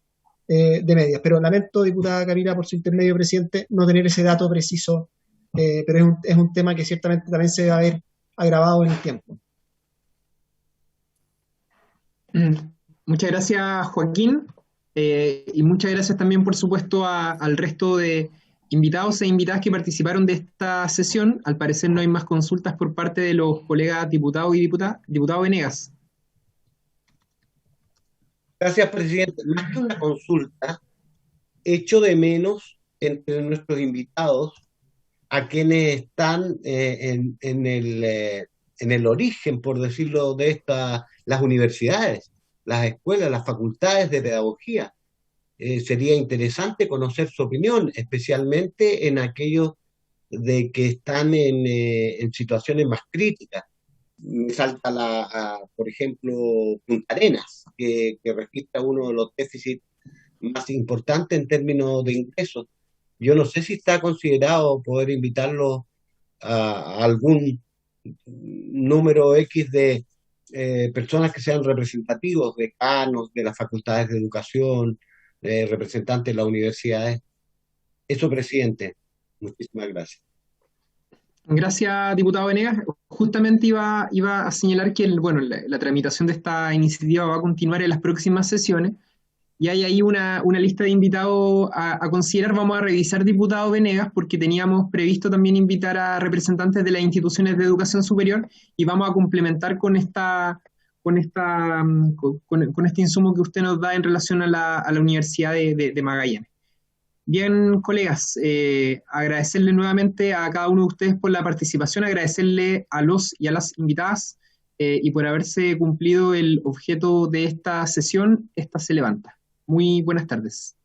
de medias. Pero lamento, diputada Camila, por su intermedio, presidente, no tener ese dato preciso, pero es un tema que ciertamente también se va a ver agravado en el tiempo. Muchas gracias, Joaquín, y muchas gracias también, por supuesto, al resto de invitados e invitadas que participaron de esta sesión. Al parecer no hay más consultas por parte de los colegas diputados y diputadas. Diputado Venegas. Gracias, presidente. Más que una consulta, echo de menos entre nuestros invitados a quienes están en el origen, por decirlo, de las universidades, las escuelas, las facultades de pedagogía. Sería interesante conocer su opinión, especialmente en aquellos de que están en situaciones más críticas. Me salta por ejemplo, Punta Arenas, que registra uno de los déficits más importantes en términos de ingresos. Yo no sé si está considerado poder invitarlos a algún número X de personas que sean representativos, decanos de las facultades de educación, representantes de las universidades. Eso, presidente. Muchísimas gracias. Gracias, diputado Venegas. Justamente iba a señalar que la tramitación de esta iniciativa va a continuar en las próximas sesiones, y hay ahí una lista de invitados a considerar. Vamos a revisar, diputado Venegas, porque teníamos previsto también invitar a representantes de las instituciones de educación superior, y vamos a complementar con este insumo que usted nos da en relación a la Universidad de Magallanes. Bien, colegas, agradecerle nuevamente a cada uno de ustedes por la participación, agradecerle a los y a las invitadas, y por haberse cumplido el objeto de esta sesión. Esta se levanta. Muy buenas tardes.